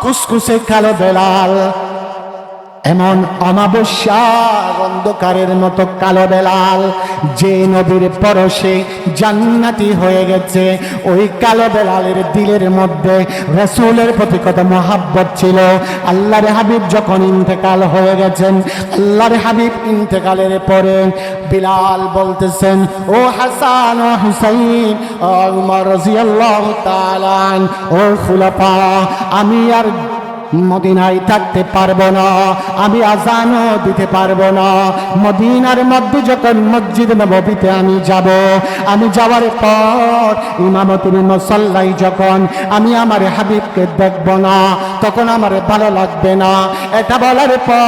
কুসকুসে কালো বেলাল, এমন অমাবস্যার অন্ধকারের মতো কালো বেলাল, যে নবীর পরশে জান্নাতি হয়ে গেছে। ওই কালো বেলালের দিলের মধ্যে রাসূলের প্রতি কত মহাব্বত ছিল। আল্লাহর হাবিব যখন ইন্তেকাল হয়ে গেছেন, আল্লাহর হাবিব ইন্তেকালের পরে বিলাল বলতেছেন, ও হাসান ও হুসাইন ও উমর রাদিয়াল্লাহু তাআলা, ও খুলাফা, আমি আর মদিনায় থাকতে পারবো না, আমি আজানও দিতে পারবো না। মদিনার মধ্যে যখন মসজিদ নববীতে আমি যাব, আমি যাওয়ার পর ইমামতির মুসাল্লায় যখন আমি আমার হাবিবকে দেখব না, তখন আমার ভালো লাগবে না। এটা বলার পর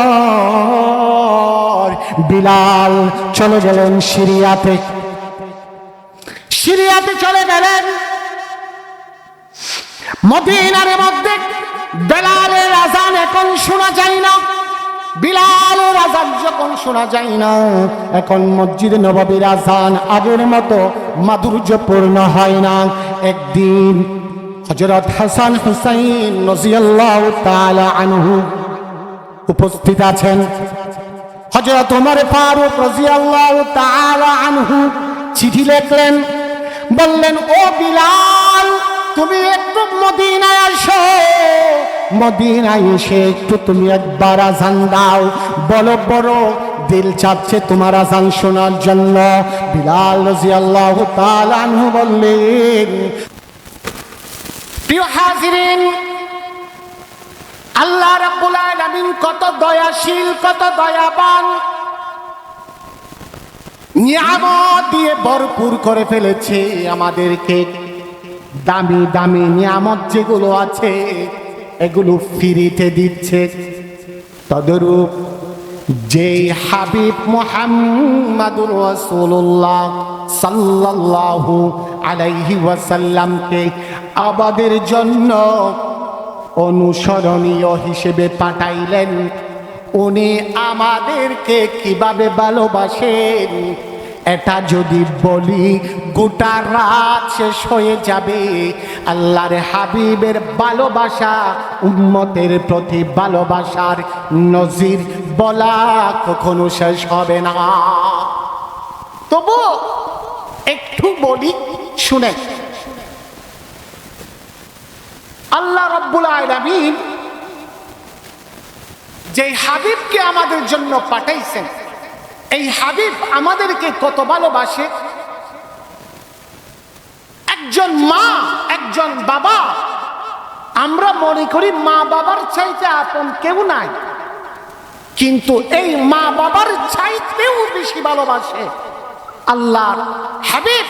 বিলাল চলে গেলেন সিরিয়াতে। সিরিয়াতে চলে গেলেন। মদিনার মধ্যে বেলালের আজান এখন শোনা যায় না। বিলালের আজান যখন শোনা যায় না, এখন মসজিদ নববীর আজান আগের মতো মাধুর্যপূর্ণ হয় না। একদিন হযরত হাসান হুসাইন রাদিয়াল্লাহু তাআলা আনহু উপস্থিত আছেন। হযরত ওমর ফারুক রাদিয়াল্লাহু তাআলা আনহু চিঠি লিখলেন, বললেন, ও বিলাল, তুমি একটু মদিনায় আসো, মদিনায় এসে একটু তুমি একবার আজান দাও। বলো, বড় দিল চাচ্ছে তোমার আজান শোনার জন্য। বিলাল রাদিয়াল্লাহু তাআলা আনহু বললেন, প্রিয় হাজিরিন, আল্লাহ রাব্বুল আলামিন কত দয়াশীল, কত দয়াবান, নিয়ামত দিয়ে ভরপুর করে ফেলেছে আমাদেরকে। দামি দামি নিয়ামত যেগুলো আছে এগুলো ফ্রিতে দিচ্ছে। তদরূপ যেই হাবিব মুহাম্মাদুর রাসূলুল্লাহ সাল্লাল্লাহু আলাইহি ওয়াসাল্লামকে আমাদের জন্য অনুসরণীয় হিসেবে পাঠাইলেন, উনি আমাদেরকে কিভাবে ভালোবাসেন এটা যদি বলি গোটা রাত শেষ হয়ে যাবে। আল্লাহর হাবিবের ভালোবাসা, উম্মতের প্রতি ভালোবাসার নজির বলা কখনো শেষ হবে না। তবু একটু বলি, শুনেন। আল্লাহ রাব্বুল আলামিন যে হাবিবকে আমাদের জন্য পাঠাইছেন, এই হাবিব আমাদেরকে কত ভালোবাসে। একজন মা, একজন বাবা, আমরা মনে করি মা বাবার চাইতে আপন কেউ নাই, কিন্তু এই মা বাবার চাইতেও বেশি ভালোবাসে আল্লাহর হাবিব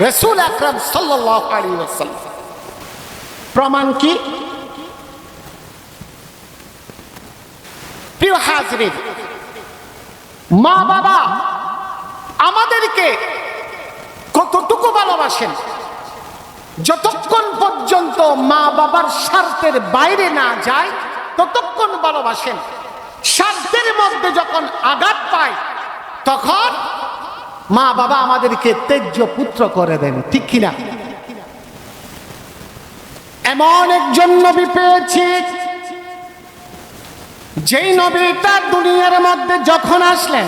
রাসূল আকরাম সাল্লাল্লাহু আলাইহি ওয়াসাল্লাম। প্রমাণ কি? প্রিয় হাজিরিন, মা বাবা আমাদেরকে কতটুকু ভালোবাসেন, যতক্ষণ পর্যন্ত মা বাবার স্বার্থের বাইরে না যায় ততক্ষণ ভালোবাসেন। স্বার্থের মধ্যে যখন আঘাত পায় তখন মা বাবা আমাদেরকে ত্যায্য পুত্র করে দেন, ঠিক কিনা? এমন একজন নবী পেয়েছি, যেই নবীটা দুনিয়ার মধ্যে যখন আসলেন,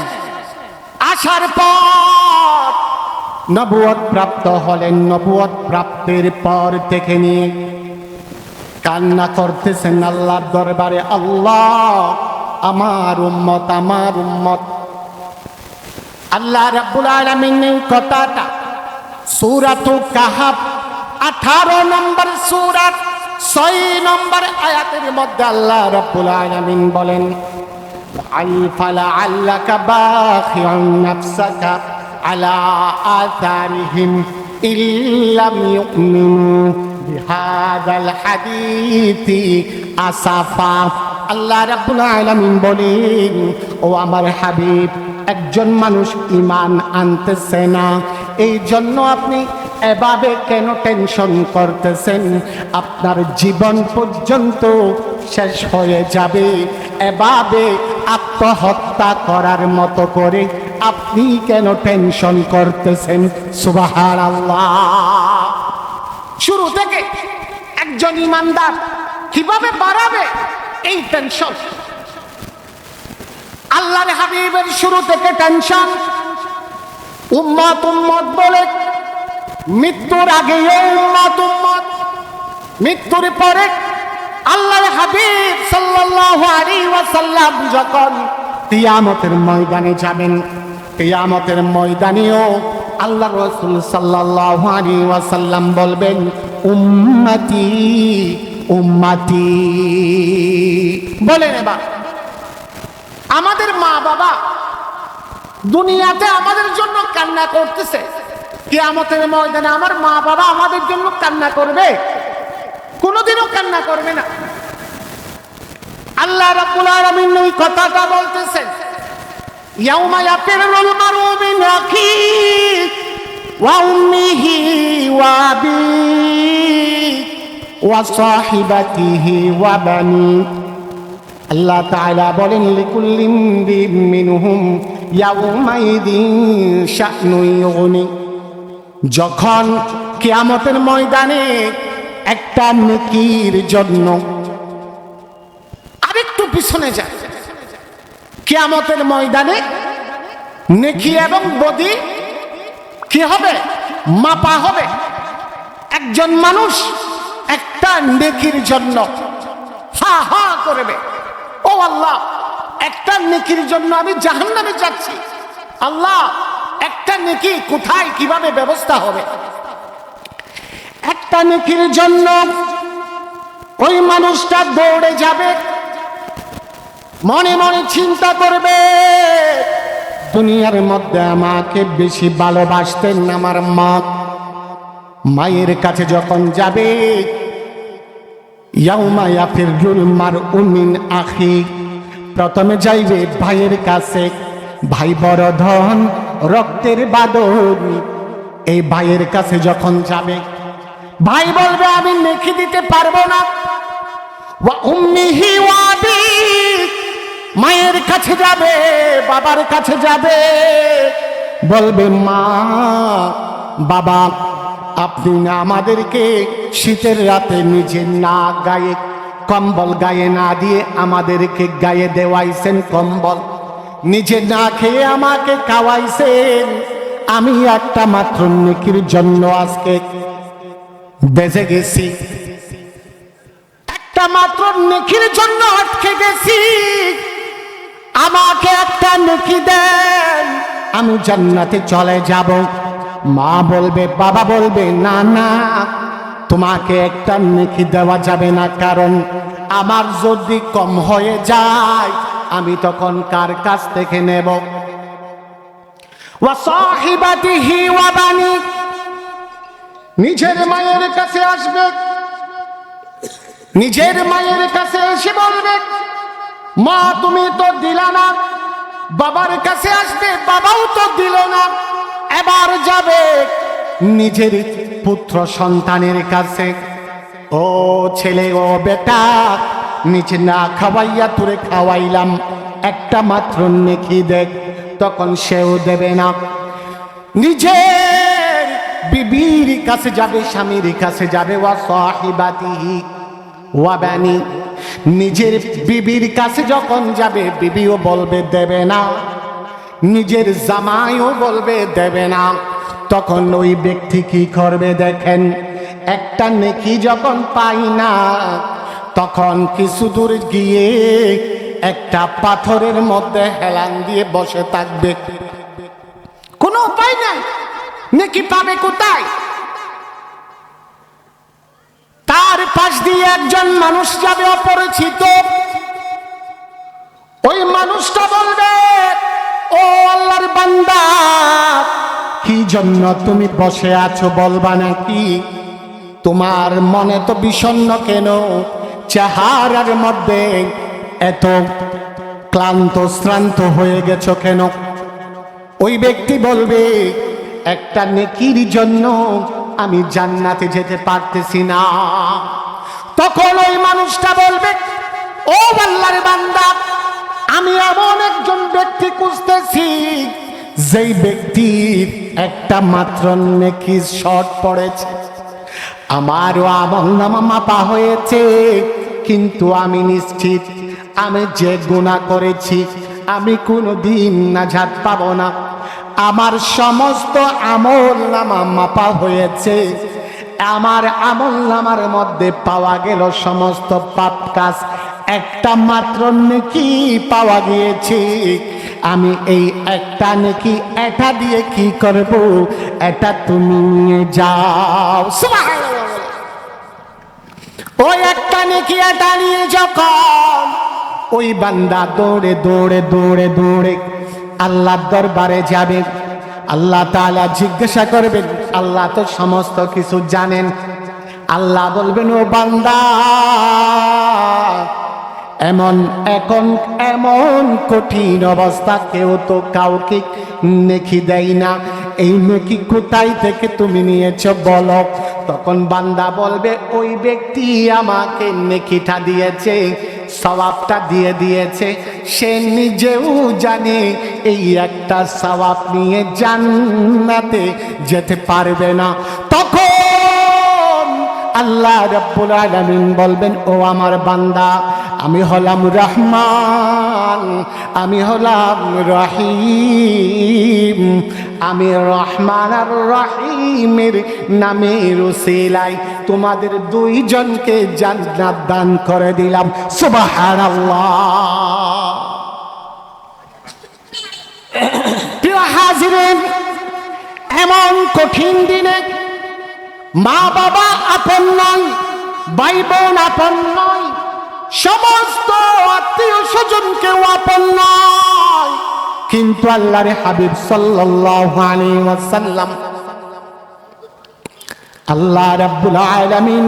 আসার পর নবুয়ত প্রাপ্ত হলেন। নবুয়ত প্রাপ্তির পর থেকে নিয়ে কান্না করতেছেন আল্লাহর দরবারে, আল্লাহ আমার উম্মত, আমার উম্মত। আল্লাহ রাব্বুল আলামিনের কথাটা সূরাতুল কাহাফ 18 নম্বর সূরা 6 নম্বর আয়াতের মধ্যে আল্লাহ রাব্বুল আলামিন বলেন, ফালাআল্লাকা বাখিউন নাফসাকা আলা আথারিহিম ইল্লাম ইউমিনু বিহাদাল হাদীথি আসাফা। আল্লাহ রাব্বুল আলামিন বলেন, ও আমার হাবিব, একজন মানুষ ঈমান আনতেছে না, এই জন্য আপনি এভাবে কেন টেনশন করতেছেন? আপনার জীবন পর্যন্ত শেষ হয়ে যাবে। এভাবে আত্মহত্যা করার মতো করে আপনি কেন টেনশন করতেছেন? সুবহানাল্লাহ। শুরু থেকে একজন ইমানদার কিভাবে বাড়াবে, এই টেনশন। আল্লাহর হাবিবের শুরু থেকে টেনশন। উম্মত উম্মত বলে, মৃত্যুর আগে উম্মত উম্মত, মৃত্যুর পরে আল্লাহর হাবিব সাল্লাল্লাহু আলাইহি ওয়াসাল্লাম যখন কিয়ামতের ময়দানে যাবেন, কিয়ামতের ময়দানেও আল্লাহর রাসূল সাল্লাল্লাহু আলাইহি ওয়াসাল্লাম বলবেন, উম্মতি উম্মতি। বলেন এবার, আমাদের মা বাবা দুনিয়াতে আমাদের জন্য কান্না করতেছে, কিয়ামতের ময়দানে আমার মা বাবা আমাদের জন্য কান্না করবে? কোনোদিনও কান্না করবে না। আল্লাহ রাব্বুল আলামিন ওই কথাটা বলতেছেন, ইয়াউমা ইয়াফিরুল মারউ মিন আখিহি ওয়া উম্মিহি ওয়া আবিহি ওয়া সাহিবাতিহি ওয়া বানি। আল্লাহ তাআলা বলেন, লিকুল্লি ইমরিইন মিনহুম ইয়াউমাইযিন শা'নুন ইউগনি। যখন কিয়ামতের ময়দানে একটা নেকির জন্য, আরেকটু পিছনে যায়, কিয়ামতের ময়দানে নেকি এবং বদি কি হবে? মাপা হবে। একজন মানুষ একটা নেকির জন্য হা হা করবে, ও আল্লাহ, একটা নেকির জন্য আমি জাহান্নামে যাচ্ছি, আল্লাহ একটা নেকি কোথায় কিভাবে ব্যবস্থা হবে? একটা নেকির জন্য ওই মানুষটা দৌড়ে যাবে, মনে মনে চিন্তা করবে, দুনিয়ার মধ্যে আমাকে বেশি ভালোবাসতেন আমার মা। মায়ের কাছে যখন যাবে, ইয়াউমা ইয়াফিরুল মারউ মিন আখি, প্রথমে যাইবে ভাইয়ের কাছে। ভাই বড় ধন, রক্তের বাঁধন। এই ভাইয়ের কাছে যখন যাবে, ভাই বলবে আমি নেকি দিতে পারবো না। ওয়া উম্মিহি ওয়া আবি, মায়ের কাছে যাবে, বাবার কাছে যাবে, বলবে মা বাবা, আপনি না আমাদেরকে শীতের রাতে নিজে না গায়ে কম্বল গায়ে না দিয়ে আমাদেরকে গায়ে দেওয়াইছেন কম্বল, নিজে না খেয়ে আমাকে খাওয়াইছেন। আমি একটা মাত্র নেকির জন্য আজকে বেঁচে গেছি, একটা মাত্র নেকির জন্য আটকে গেছি, আমাকে একটা নেকি দেন, আমি জান্নাতে চলে যাব। মা বলবে, বাবা বলবে, না না, তোমাকে একটা নেকি দেওয়া যাবে না, কারণ আমার যদি কম হয়ে যায় আমি তখন কার কাছ থেকে নেব? ওয়া সাহিবাতিহি ওয়া বানি, নিজের মায়ের কাছে আসবে, নিজের মায়ের কাছে এসে বলবে, মা তুমি তো দিলা না। বাবার কাছে আসবে, বাবাও তো দিল না। এবার যাবে নিজের পুত্র সন্তানের কাছে, ও ছেলে, ও বেটা, নিচে না খাওয়াইয়া তোরে খাওয়াইলাম, একটা মাত্র নেকি দেখ। তখন সেও দেবে না। নিজের বিবির কাছে যাবে, স্বামীর কাছে যাবে, ওয়া সাহিবাতিহি ওয়া বানি, নিজের বিবির কাছে যখন যাবে, বিবিও বলবে দেবে না, নিজের জামাইও বলবে দেবে না। তখন ওই ব্যক্তি কি করবে দেখেন, একটা নেকি যখন পাই না, তখন কিছু দূর গিয়ে একটা পাথরের মধ্যে হেলান দিয়ে বসে থাকবে, কোনো উপায় নাই, নেকি পাবে কোথায়? তার পাশ দিয়ে একজন মানুষ যাবে অপরিচিত, ওই মানুষটা বলবে, ও আল্লাহর বান্দা, কি জন্য তুমি বসে আছো বলবা নাকি? তোমার মনে তো বিষণ্ণ কেন? চেহারার মধ্যে এত ক্লান্ত শ্রান্ত হয়ে গেছো কেন? ওই ব্যক্তি বলবে, একটা নেকির জন্য আমি জান্নাতে যেতে পারতেছি না। তখন ওই মানুষটা বলবে, ও আল্লাহর বান্দা, আমি এমন একজন ব্যক্তি খুঁজতেছি যেই ব্যক্তির একটা মাত্র নেকি শর্ট পড়েছে, আমারও আমলনামা মাপা হয়েছে, কিন্তু আমি নিশ্চিত আমি যে গুনাহ করেছি আমি কোনোদিন নাজাত পাবো না। আমার সমস্ত আমল নামা মাপা হয়েছে, আমার আমল নামার মধ্যে পাওয়া গেল সমস্ত পাপ কাজ, একটা মাত্র নেকি পাওয়া গিয়েছে। আমি এই একটা নেকি এটা দিয়ে কি করব? এটা তুমি নিয়ে যাও। সুবহানাল্লাহ। ওই একটা নেকি এটা নিয়ে যখন ওই বান্দা দৌড়ে দৌড়ে দৌড়ে দৌড়ে আল্লাহর দরবারে যাবে, আল্লাহ তাআলা জিজ্ঞাসা করবেন, আল্লাহ তো সমস্ত কিছু জানেন। আল্লাহ বলবেন, ও বান্দা, এমন কঠিন অবস্থা কেউ তো কাউকে নেকি দেয় না, এই নেকি কোথায় থেকে তুমি নিয়েছো বলো? তখন বান্দা বলবে, ওই ব্যক্তি আমাকে নেকিটা দিয়েছে, সওয়াবটা দিয়ে দিয়েছে, সে নিজেও জানে এই একটা সওয়াব নিয়ে জান্নাতে যেতে পারবে না। তখন আল্লাহ রাব্বুল আলামিন বলবেন, ও আমার বান্দা, আমি হলাম রহমান, আমি হলাম রহিম, আমি রহমান আর রহিমের নামের উসিলায় তোমাদের দুইজনকে জান্নাত দান করে দিলাম। সুবহানাল্লাহ। প্রিয় হাজিরিন, এমন কঠিন দিনে মা বাবা আপন নয়, ভাই বোন আপন নয়, সমস্ত আত্মীয় স্বজনকেও আপন নয়, কিন্তু আল্লাহর হাবিব সাল্লাল্লাহু আলাইহি ওয়াসাল্লাম, আল্লাহ রাব্বুল আলামিন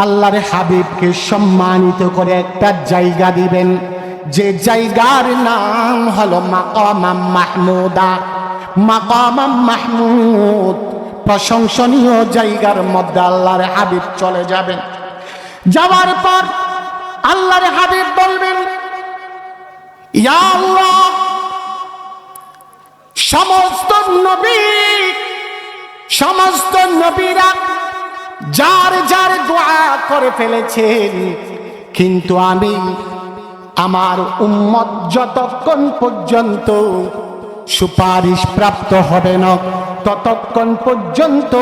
আল্লাহর হাবিবকে সম্মানিত করে একটা জায়গা দিবেন, যে জায়গার নাম হলো মাকামাম মাহমুদা। মাকামাম মাহমুদ, প্রশংসনীয় জায়গার মধ্যে আল্লাহর হাবিব চলে যাবেন। যাওয়ার পর আল্লাহর হাবিব বলবেন, ইয়া আল্লাহ, সমস্ত নবীরা যার যার দোয়া করে ফেলেছেন, কিন্তু আমি আমার উম্মত যতক্ষণ পর্যন্ত সুপারিশ প্রাপ্ত হবে না ততক্ষণ পর্যন্ত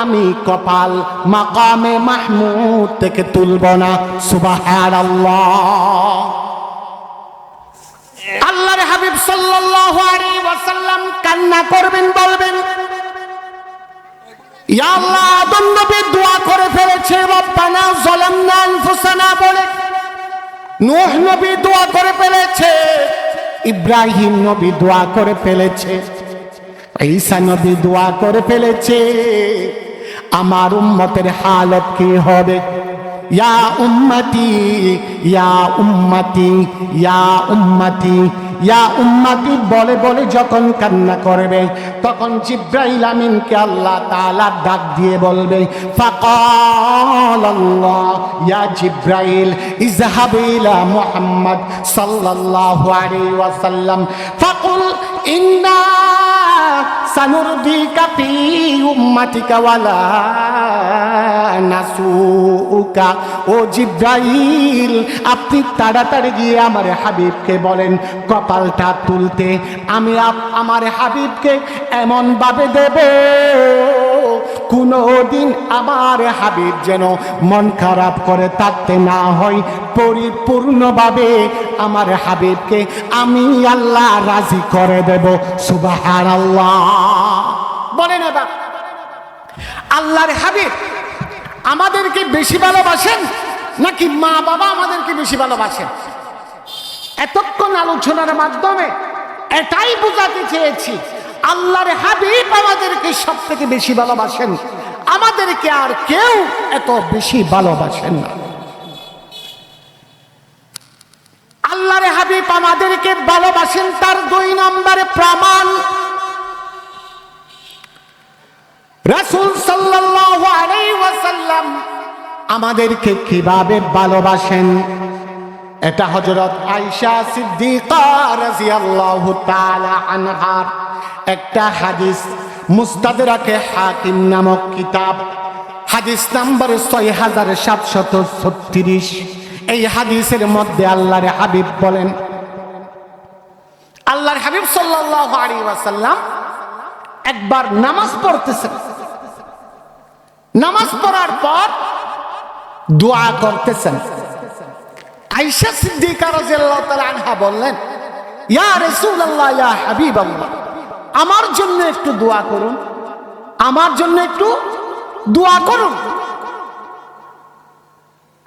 আমি কপাল মাকামে মাহমুদ থেকে তুলব না। সুবহানাল্লাহ। আল্লাহর হাবিব সাল্লাল্লাহু আলাইহি ওয়াসাল্লাম কান্না করবেন, বলবেন, ইয়া আল্লাহ, আদম নবী দোয়া করে ফেলেছে রব্বানা যালামনা আনফুসানা বলে, নূহ নবী দোয়া করে ফেলেছে, ইব্রাহিম নবী দোয়া করে ফেলেছে, ঈসা নবী দোয়া করে ফেলেছে, আমার উম্মতের হালত কি হবে? ইয়া উম্মতি, ইয়া উম্মতি, ইয়া উম্মতি, ইয়া উম্মতি বলে বলে যখন কান্না করবে, তখন জিবরাইল আমিনকে আল্লাহ তাআলা ডাক দিয়ে বলবে, ফাকালাল্লাহ ইয়া জিবরাইল ইযহাব ইলা মুহাম্মদ সাল্লাল্লাহু আলাইহি ওয়াসাল্লাম ফাকুল ইন্না সানুরদিকা ফি উম্মাতিকা ওয়ালা নাসুকা। ও জিবরাইল, আপনি তাড়াতাড়ি গিয়ে আমার হাবিবকে বলেন কপালটা তুলতে, আমি আমার হাবিবকে এমন ভাবে দেব কোনদিন আমার হাবিব যেন মন খারাপ করে থাকতে না হয়, পরিপূর্ণভাবে আমার হাবিবকে আমি আল্লাহ রাজি করে দেব। সুবহানাল্লাহ। বলেন এবার, আল্লাহর হাবিব আমাদেরকে বেশি ভালোবাসেন নাকি মা বাবা আমাদেরকে বেশি ভালোবাসেন? এতক্ষণ আলোচনার মাধ্যমে এটাই বোঝাতে চেয়েছি, আল্লাহর হাবিব আমাদেরকে সব থেকে বেশি ভালোবাসেন, আমাদেরকে আর কেউ এত বেশি ভালোবাসেন না। আল্লাহর হাবিব আমাদেরকে ভালোবাসেন, তার 2 নম্বরে প্রমাণ রাসূল সাল্লাল্লাহু আলাইহি ওয়াসাল্লাম আমাদেরকে কিভাবে ভালোবাসেন। এটা হযরত আয়েশা সিদ্দিকা রাদিয়াল্লাহু তাআলা আনহার একটা হাদিস, মুস্তাদরাকে হাকিম নামক কিতাব, হাদিস নাম্বার 6736। এই হাদিসের মধ্যে আল্লাহর হাবিব বলেন, আল্লাহর হাবিব সাল্লাল্লাহু আলাইহি ওয়াসাল্লাম একবার নামাজ পড়তেছেন। নামাজ পড়ার পর দোয়া করতেছেন। আয়েশা সিদ্দিকা রাদিয়াল্লাহু তাআলা আনহা বললেন, ইয়া রাসূলুল্লাহ, ইয়া হাবিবাল্লাহ, আমার জন্য একটু দোয়া করুন, আমার জন্য একটু দোয়া করুন।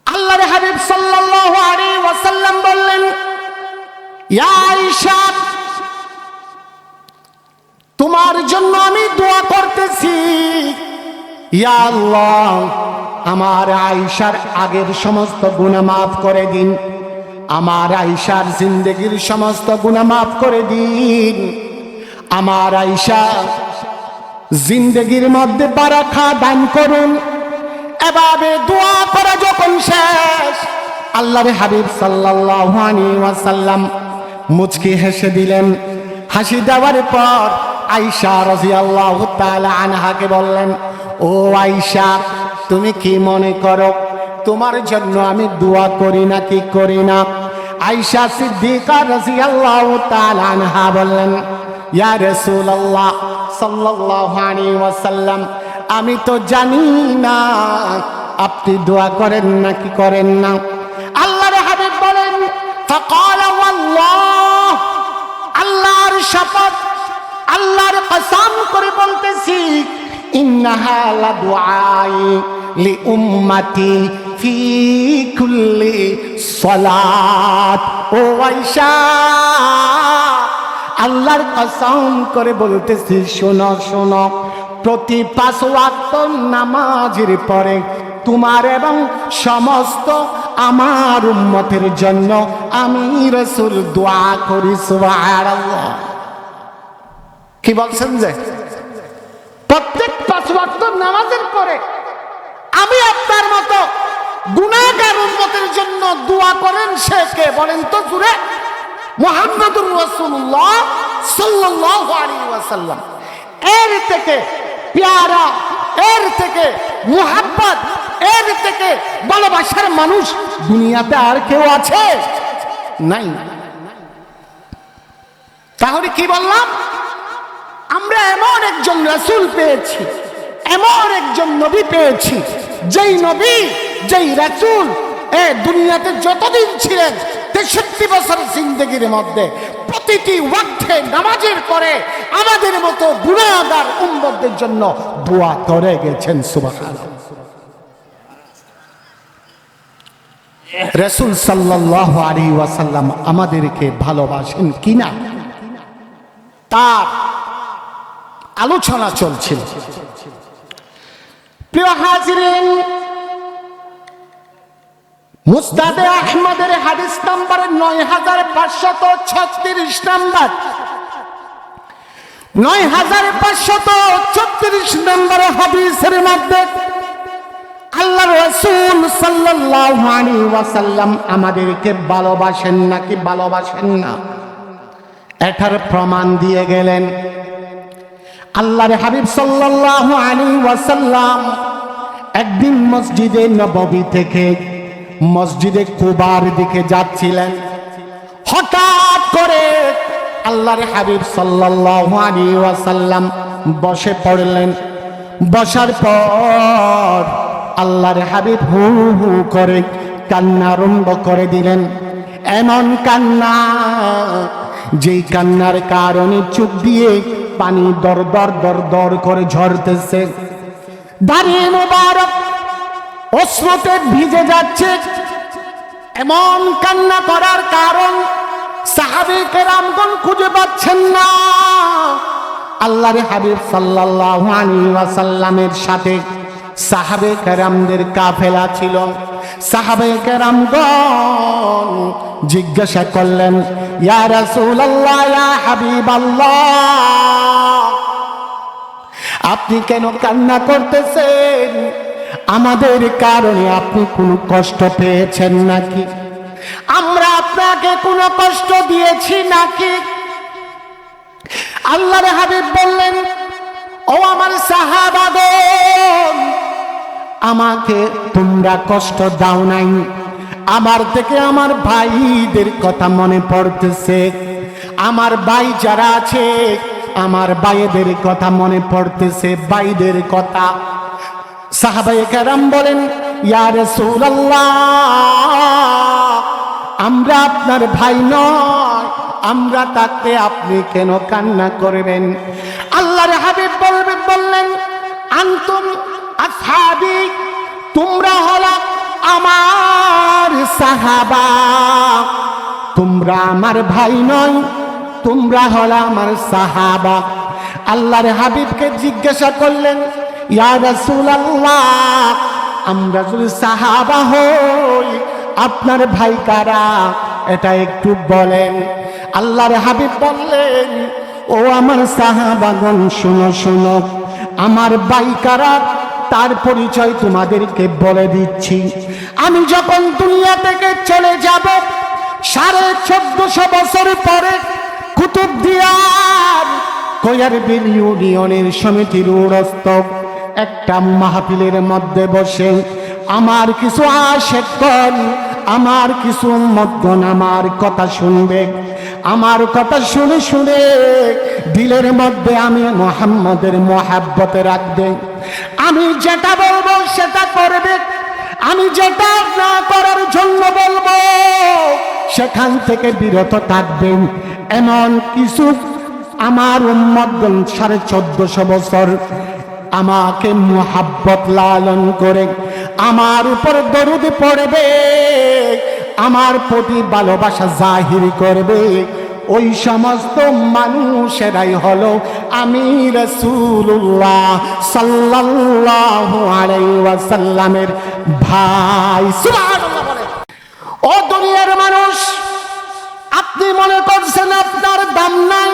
আল্লাহর হাবিব সাল্লাল্লাহু আলাইহি ওয়াসাল্লাম বললেন, ইয়া আয়েশা, তোমার জন্য আমি দোয়া করতেছি। ইয়া আল্লাহ, আমার আয়েশার আগের সমস্ত গুনাহ মাফ করে দিন, আমার আয়েশার জিন্দেগীর সমস্ত গুনাহ মাফ করে দিন, আমার আয়েশা জিন্দেগীর মধ্যে বারাকা দান করুন। এভাবে দোয়া করা যখন শেষ, আল্লাহর হাবিব সাল্লাল্লাহু আলাইহি ওয়াসাল্লাম মুচকি হেসে দিলেন। হাসি দেওয়ার পর আয়েশা রাদিয়াল্লাহু তাআলা আনহাকে বললেন, ও আয়েশা, তুমি কি মনে করো তোমার জন্য আমি দোয়া করি না কি করি না? আয়েশা সিদ্দিকা রাদিয়াল্লাহু তাআলা আনহা বললেন, ইয়া রাসূলুল্লাহ সাল্লাল্লাহু আলাইহি ওয়াসাল্লাম, আমি তো জানি না আপনি দোয়া করেন না কি করেন না। আল্লাহর হাবিব বলেন, ফাকাল ওয়াল্লাহ, আল্লাহর শপথ, আল্লাহর কসম করে বলতেছি, ইন্নাহা লাদুআই লিউম্মতি ফি কুল্লি সালাত। ও আয়েশা, আল্লাহর কসম করে বলতেছি, শোনো শোনো, প্রতি 5 ওয়াক্ত নামাজের পরে তোমার এবং সমস্ত আমার উম্মতের জন্য আমি রাসূল দোয়া করি। সুবহানাল্লাহ। কি বলছেন যে প্রত্যেক 5 ওয়াক্ত নামাজের পরে আমি আপনার মতো গুনাহগার উম্মতের জন্য দোয়া করেন? সে কে বলেন তো জুড়ে? মুহাম্মদুর রাসূলুল্লাহ সাল্লাল্লাহু আলাইহি ওয়াসাল্লাম। এর থেকে প্যারা, এর থেকে মুহাব্বত, এর থেকে ভালোবাসার মানুষ দুনিয়াতে আর কেউ আছে? নাই। তাহলে কি বললাম? আমরা এমন একজন রাসূল পেয়েছি, এমন একজন নবী পেয়েছি, যেই নবী, যেই রাসূল দুনিয়াতে যতদিন ছিলেন 63 বছর জিন্দেগির মধ্যে প্রতিটি ওয়াক্তে নামাজের পরে আমাদের মতো গুনাহগার উম্মতদের জন্য দোয়া করে গেছেন। সুবহানাল্লাহ। রাসূল সাল্লাল্লাহু আলাইহি ওয়াসাল্লাম আমাদেরকে ভালোবাসেন কিনা তার আলোচনা চলছিল। প্রিয় হাজিরিন, মুসনাদে আহমদের হাদিস নাম্বার 9536 নাম্বার, 9536 নম্বর হাদিসের মধ্যে আল্লাহর রাসূল সাল্লাল্লাহু আলাইহি ওয়াসাল্লাম আমাদেরকে ভালোবাসেন নাকি ভালোবাসেন না, এটার প্রমাণ দিয়ে গেলেন। আল্লাহর হাবিব সাল্লাল্লাহু আলাইহি ওয়াসাল্লাম একদিন মসজিদে নববী থেকে মসজিদে কুবার দিকে যাচ্ছিলেন। হঠাৎ করে আল্লাহর হাবিব সাল্লাল্লাহু আলাইহি ওয়াসাল্লাম বসে পড়লেন। বসার পর আল্লাহর হাবিব হু হু করে কান্না আরম্ভ করে দিলেন। এমন কান্না, যেই কান্নার কারণে চোখ দিয়ে পানি দর দর দর দর করে ঝরতেছে। দাড়ি মোবারক অশ্রুতে ভিজে যাচ্ছে। এমন কান্না করার কারণ সাহাবে কেরামগণ খুঁজে পাচ্ছেন না। আল্লাহর হাবিব সাল্লাল্লাহু আলাইহি ওয়াসাল্লামের সাথে সাহাবে কেরামদের কাফেলা ছিল। সাহাবে কেরামগণ জিজ্ঞাসা করলেন, ইয়া রাসূলুল্লাহ, ইয়া হাবিবাল্লাহ, আপনি কেন কান্না করতেছেন? আমাদের কারণে আপনি কোনো কষ্ট পেয়েছেন নাকি? আমরা আপনাকে কোনো কষ্ট দিয়েছি নাকি? আল্লাহর হাবিব বললেন, ও আমার সাহাবাগণ, আমাকে তোমরা কষ্ট দাও নাই। আমার থেকে আমার ভাইদের কথা মনে পড়তেছে, আমার ভাই যারা আছে আমার ভাইদের কথা মনে পড়তেছে, ভাইদের কথা। সাহাবায়ে কেরাম বলেন, ইয়া রাসূলুল্লাহ, আমরা আপনার ভাই নয়, আমরা থাকতে আপনি কেন কান্না করবেন? আল্লাহর হাবিব বললেন, আনতুম আসহাবি, তোমরা হলো আমার সাহাবা, তোমরা আমার ভাই নয়, তোমরা হলো আমার সাহাবা। আল্লাহর হাবিবকে জিজ্ঞাসা করলেন, ইয়া রাসূলুল্লাহ, আমরা যদি সাহাবা হই আপনার ভাই কারা এটা একটু বলেন। আল্লাহর হাবিব বললেন, ও আমার সাহাবাগণ, শুনো শুনো, আমার ভাই কারা তার পরিচয় তোমাদেরকে বলে দিচ্ছি। আমি যখন দুনিয়া থেকে চলে যাব 1450 বছর পরে কুতুবদিয়ার কোয়ারবিল ইউনিয়নের সমিতির উরস্ত একটা মাহফিলের মধ্যে বসে আমার কিছু আশেকগণ, আমার কিছু উম্মতগণ আমার কথা শুনবে। আমার কথা শুনে শুনে দিলের মধ্যে আমি মুহাম্মদের মহব্বত রাখবে। আমি যেটা বলবো সেটা করবে, আমি যেটা না করার জন্য বলবো সেখান থেকে বিরত থাকবেন। এমন কিছু আমার উম্মতগণ 1450 বছর আমাকে মুহাব্বত লালন করে আমার উপর দরুদ পড়বে, আমার প্রতি ভালোবাসা জাহির করবে। ওই সমস্ত মানুষেরাই হলো আমি রাসূলুল্লাহ সাল্লাল্লাহু আলাইহি ওয়াসাল্লামের ভাই। সুবহানাল্লাহ বলে। ও দুনিয়ার মানুষ, আপনি মনে করছেন আপনার দাম নাই,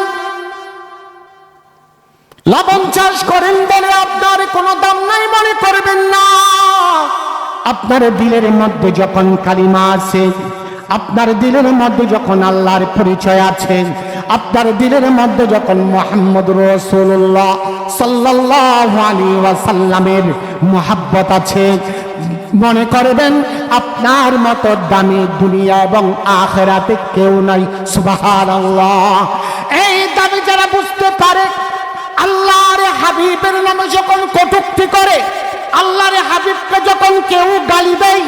লবণ চাষ করেন বলে আপনার কোনো দাম নাই মনে করবেন না। আপনার দিলের মধ্যে যখন কালিমা আছে, আপনার দিলের মধ্যে যখন আল্লাহর পরিচয় আছে, আপনার দিলের মধ্যে যখন মুহাম্মদুর রাসূলুল্লাহ সাল্লাল্লাহু আলাইহি ওয়াসাল্লামের মুহাব্বত আছে, মনে করবেন আপনার মতো দামি দুনিয়া এবং আখিরাতে কেউ নাই। সুবহানাল্লাহ। এই দাবি যারা বুঝতে পারে, আল্লাহর হাবিবের নামে যখন কটূক্তি করে, আল্লাহর হাবিবকে যখন কেউ গালি দেয়,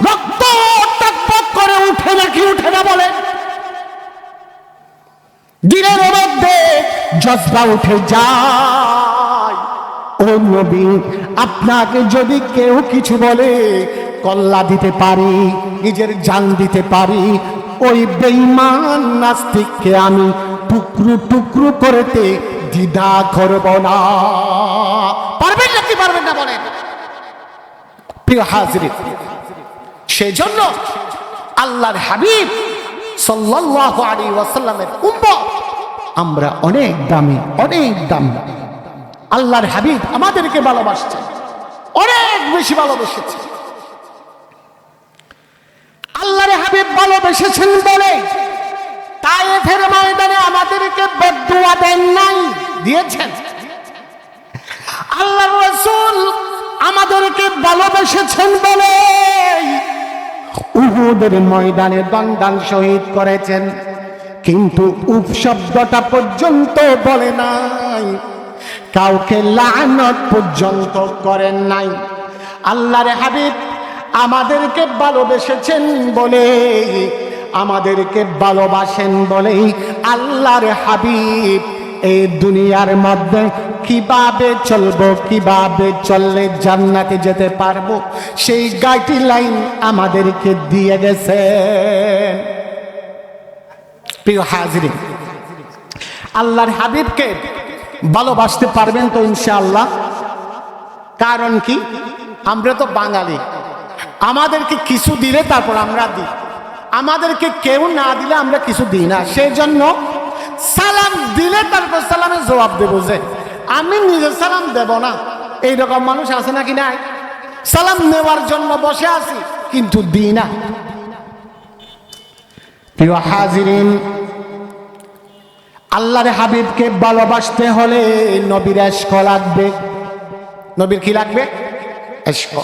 রক্ত টকবক করে উঠে নাকি উঠে না বলে? দিনের মধ্যে জজবা উঠে যায়। ও নবী, আপনাকে যদি কেউ কিছু বলে কল্লা দিতে পারি, নিজের জান দিতে পারি, ওই বেঈমান নাস্তিককে আমি টুকরো টুকরো করতে দ্বিধা করব না। পারবেন নাকি পারবেন না বলেন? প্রিয় হাজিরিন, সেজন্য আল্লাহর হাবিব সাল্লাল্লাহু আলাইহি ওয়াসাল্লামের উম্মত আমরা অনেক দামি, অনেক দামি। আল্লাহর হাবিব আমাদেরকে ভালোবাসছে, অনেক বেশি ভালোবেসেছে। আল্লাহর হাবিব ভালোবেসেছেন বলে তায়েফের ময়দানে আমাদেরকে বদদুয়া দেন নাই, দিয়েছেন। আল্লাহর রাসূল আমাদেরকে ভালোবেসেছেন বলে উহুদের ময়দানে দণ্ডান শহীদ করেছেন, কিন্তু উফ শব্দটা পর্যন্ত বলে নাই, কাউকে লানত পর্যন্ত করেন নাই। আল্লাহর হাবিব আমাদেরকে ভালোবেসেছেন বলে, আমাদেরকে ভালোবাসেন বলেই আল্লাহর হাবিব এই দুনিয়ার মধ্যে কিভাবে চলবো, কিভাবে চললে জান্নাতে যেতে পারবো, সেই গাইডলাইন আমাদেরকে দিয়ে গেছেন। প্রিয় হাজিরিন, আল্লাহর হাবিবকে ভালোবাসতে পারবেন তো ইনশাআল্লাহ? কারণ কি, আমরা তো বাঙালি, আমাদেরকে কিছু দিলে তারপর আমরা দিই, আমাদেরকে কেউ না দিলে আমরা কিছু দিই না। সেই জন্য সালাম দিলে তারপর সালামের জবাব দেবো, যে আমি নিজে সালাম দেব না, এইরকম মানুষ আছে নাকি নাই? সালাম নেওয়ার জন্য বসে আছি কিন্তু দিই না। প্রিয় হাজিরিন, আল্লাহর হাবিবকে ভালোবাসতে হলে নবীর ইশক লাগবে। নবীর কি লাগবে? ইশক।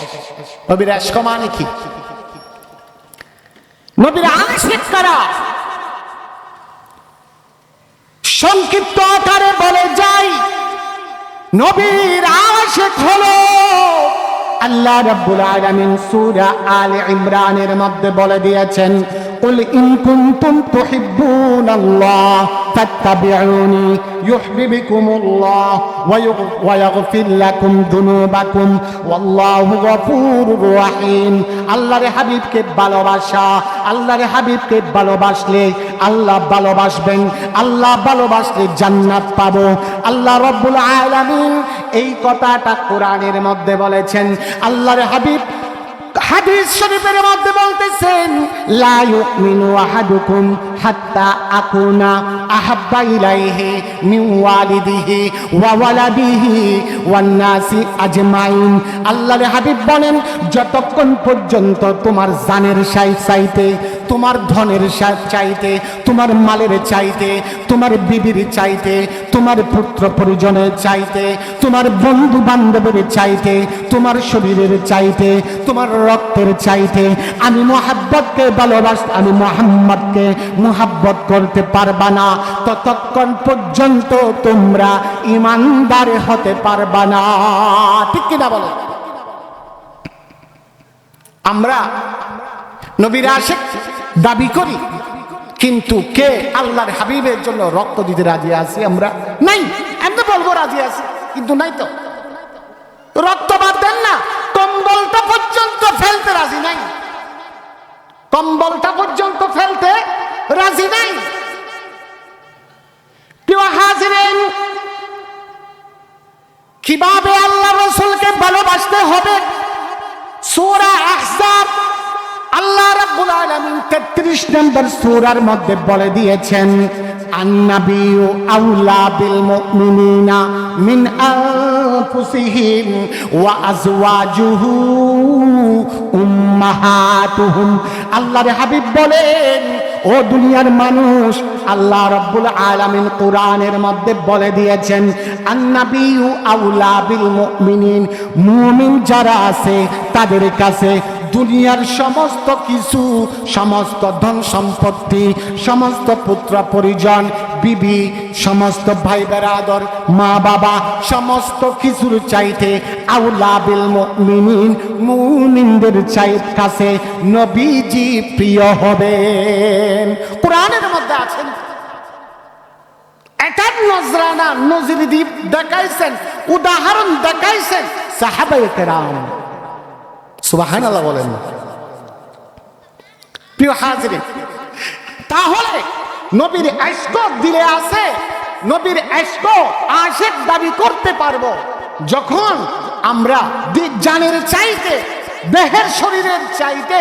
নবীর ইশক মানে কি? নবীর আশিক কারা? সংক্ষিপ্ত আকারে বলে যাই, নবীর আশিক হলো আল্লাহ রাব্বুল আলামিন সূরা আলে ইমরানের মধ্যে বলে দিয়েছেন, কুল ইন কুনতুম তুহিব্বুনাল্লাহ ফাত্তাবিউনি ইউহিব্বুকুমুল্লাহ ওয়া ইয়াগফির লাকুম যুনুবাকুম ওয়াল্লাহু গফুরুর রহিম। আল্লাহর হাবিবকে ভালোবাসা, আল্লাহর হাবিবকে ভালোবাসলে আল্লাহ ভালোবাসবেন, আল্লাহ ভালোবাসলে জান্নাত পাবো। আল্লাহ রাব্বুল আলামিন এই কথাটা কোরআনের মধ্যে বলেছেন। আল্লাহর হাবিব হাদিস শরীফের মধ্যে বলতেছেন, লা ইউমিনু আহাদুকুম হাত্তা আকুনা আহাব্বা ইলাইহি মিন ওয়ালিদিহি ওয়া ওয়ালাদিহি ওয়ান নাসি আজমাইন। আল্লাহর হাবিব বলেন, যতক্ষণ পর্যন্ত তোমার জানের চাইতে, তোমার ধনের চাইতে, তোমার মালের চাইতে, তোমার বিবির চাইতে, তোমার পুত্র পরিজনের চাইতে, তোমার বন্ধু বান্ধবের চাইতে, তোমার শরীরের চাইতে, তোমার রক্তের চাইতে আমি মুহাব্বতকে আমি মুহাম্মদকে মুহাব্বত করতে পারবা না, ততক্ষণ পর্যন্ত তোমরা ঈমানদার হতে পারবা না। ঠিক কিনা বলে? আমরা নবীর আশিক দাবি করি, কিন্তু কে আল্লাহর হাবিবের জন্য রক্ত দিতে রাজি আছি? আমরা নাই। এমনি বলবো রাজি আছি, কিন্তু নাই তো। রক্ত বাদ দেন না, কম্বলটা পর্যন্ত ফেলতে রাজি নাই, কম্বলটা পর্যন্ত ফেলতে রাজি নাই। প্রিয় হাজিরিন, কিভাবে আল্লাহ রাসূলকে ভালোবাসতে হবে? সূরা আহজাব আল্লাহ রাব্বুল আলামিন 33 নম্বর সূরার মধ্যে বলে দিয়েছেন, আন-নাবিয়্যু আওলা বিল মুমিনিনা মিন আনফুসিহিম ওয়া আজওয়াজুহু উম্মাহাতুহুম। আল্লাহর হাবিব বলেন, ও দুনিয়ার মানুষ, আল্লাহ রাব্বুল আলামিন কোরআনের মধ্যে বলে দিয়েছেন, আন-নাবিয়্যু আওলা বিল মুমিনিন, মুমিন যারা আছে তাদের কাছে দুনিয়ার সমস্ত কিছু, সমস্ত ধন সম্পত্তি, সমস্ত পুত্র পরিজন, বিবি, সমস্ত ভাই বেরাদর, মা বাবা, সমস্ত কিছুর চাইতে আউলা বিল মুমিনিন, মুমিনদের কাছে নবীজি প্রিয় হবেন। কোরআনের মধ্যে আছেন। এটা নজরানা নজির দেখাইছেন, উদাহরণ দেখাইছেন সাহাবায়ে কেরাম। সুবহানাল্লাহ বলেন। প্রিয় হাজিরিন, তাহলে নবীর ইশক দিলে আছে, নবীর ইশক আশিক দাবি করতে পারবো যখন আমরা জানের চাইতে, দেহের শরীরের চাইতে,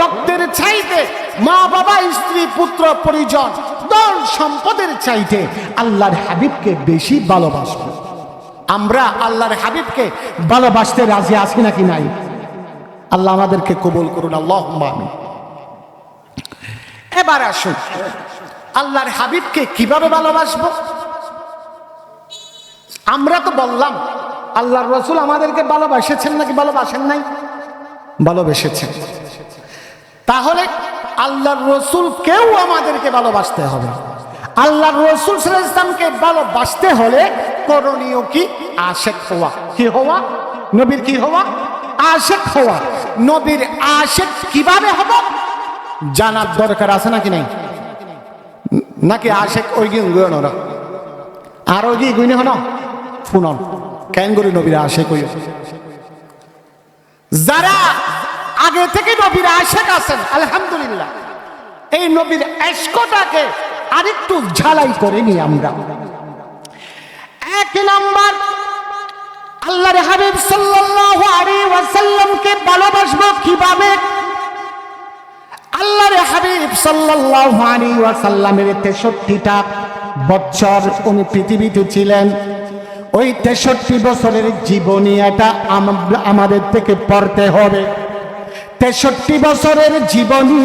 রক্তের চাইতে, মা বাবা স্ত্রী পুত্র পরিজন ধন সম্পদের চাইতে আল্লাহর হাবিবকে বেশি ভালোবাসবো। আমরা আল্লাহর হাবিবকে ভালোবাসতে রাজি আছি নাকি নাই? আল্লাহ আমাদেরকে কবুল করুন, আল্লাহুম্মা আমিন। এবার আসুন, আল্লাহর হাবিবকে কিভাবে ভালোবাসবো? আমরা তো বললাম আল্লাহর রাসূল আমাদেরকে ভালোবাসেছেন নাকি ভালোবাসেন নাই? ভালোবেসেছেন। তাহলে আল্লাহর রাসূলকেও আমাদেরকে ভালোবাসতে হবে। আল্লাহর রাসূল সাল্লাল্লাহু আলাইহি ওয়াসাল্লামকে ভালোবাসতে হলে করণীয় কি? আশিক হওয়া। কি হওয়া? নবীর কি হওয়া? আশিক হওয়া। নবীর আশিক কিভাবে হব জানার দরকার আছে নাকি নাই? নাকি আশিক ওই গুণ ওরা আর ওই গুণ হন শুনন কেন করি নবীর আশিক হই? যারা আগে থেকে নবীর আশিক আছেন আলহামদুলিল্লাহ, এই নবীর ইশকটাকে আরেকটু ঝালাই করে নি আমরা। এক নাম্বার, আল্লাহর হাবিব সাল্লাল্লাহু আলাইহি ওয়াসাল্লামকে ভালোবাসবো কিভাবে? আল্লাহর হাবিব সাল্লাল্লাহু আলাইহি ওয়াসাল্লামের 63টা বছর উনি পৃথিবীতে ছিলেন। ওই 63 বছরের জীবনী এটা আমাদের থেকে পড়তে হবে। 63 বছরের জীবনী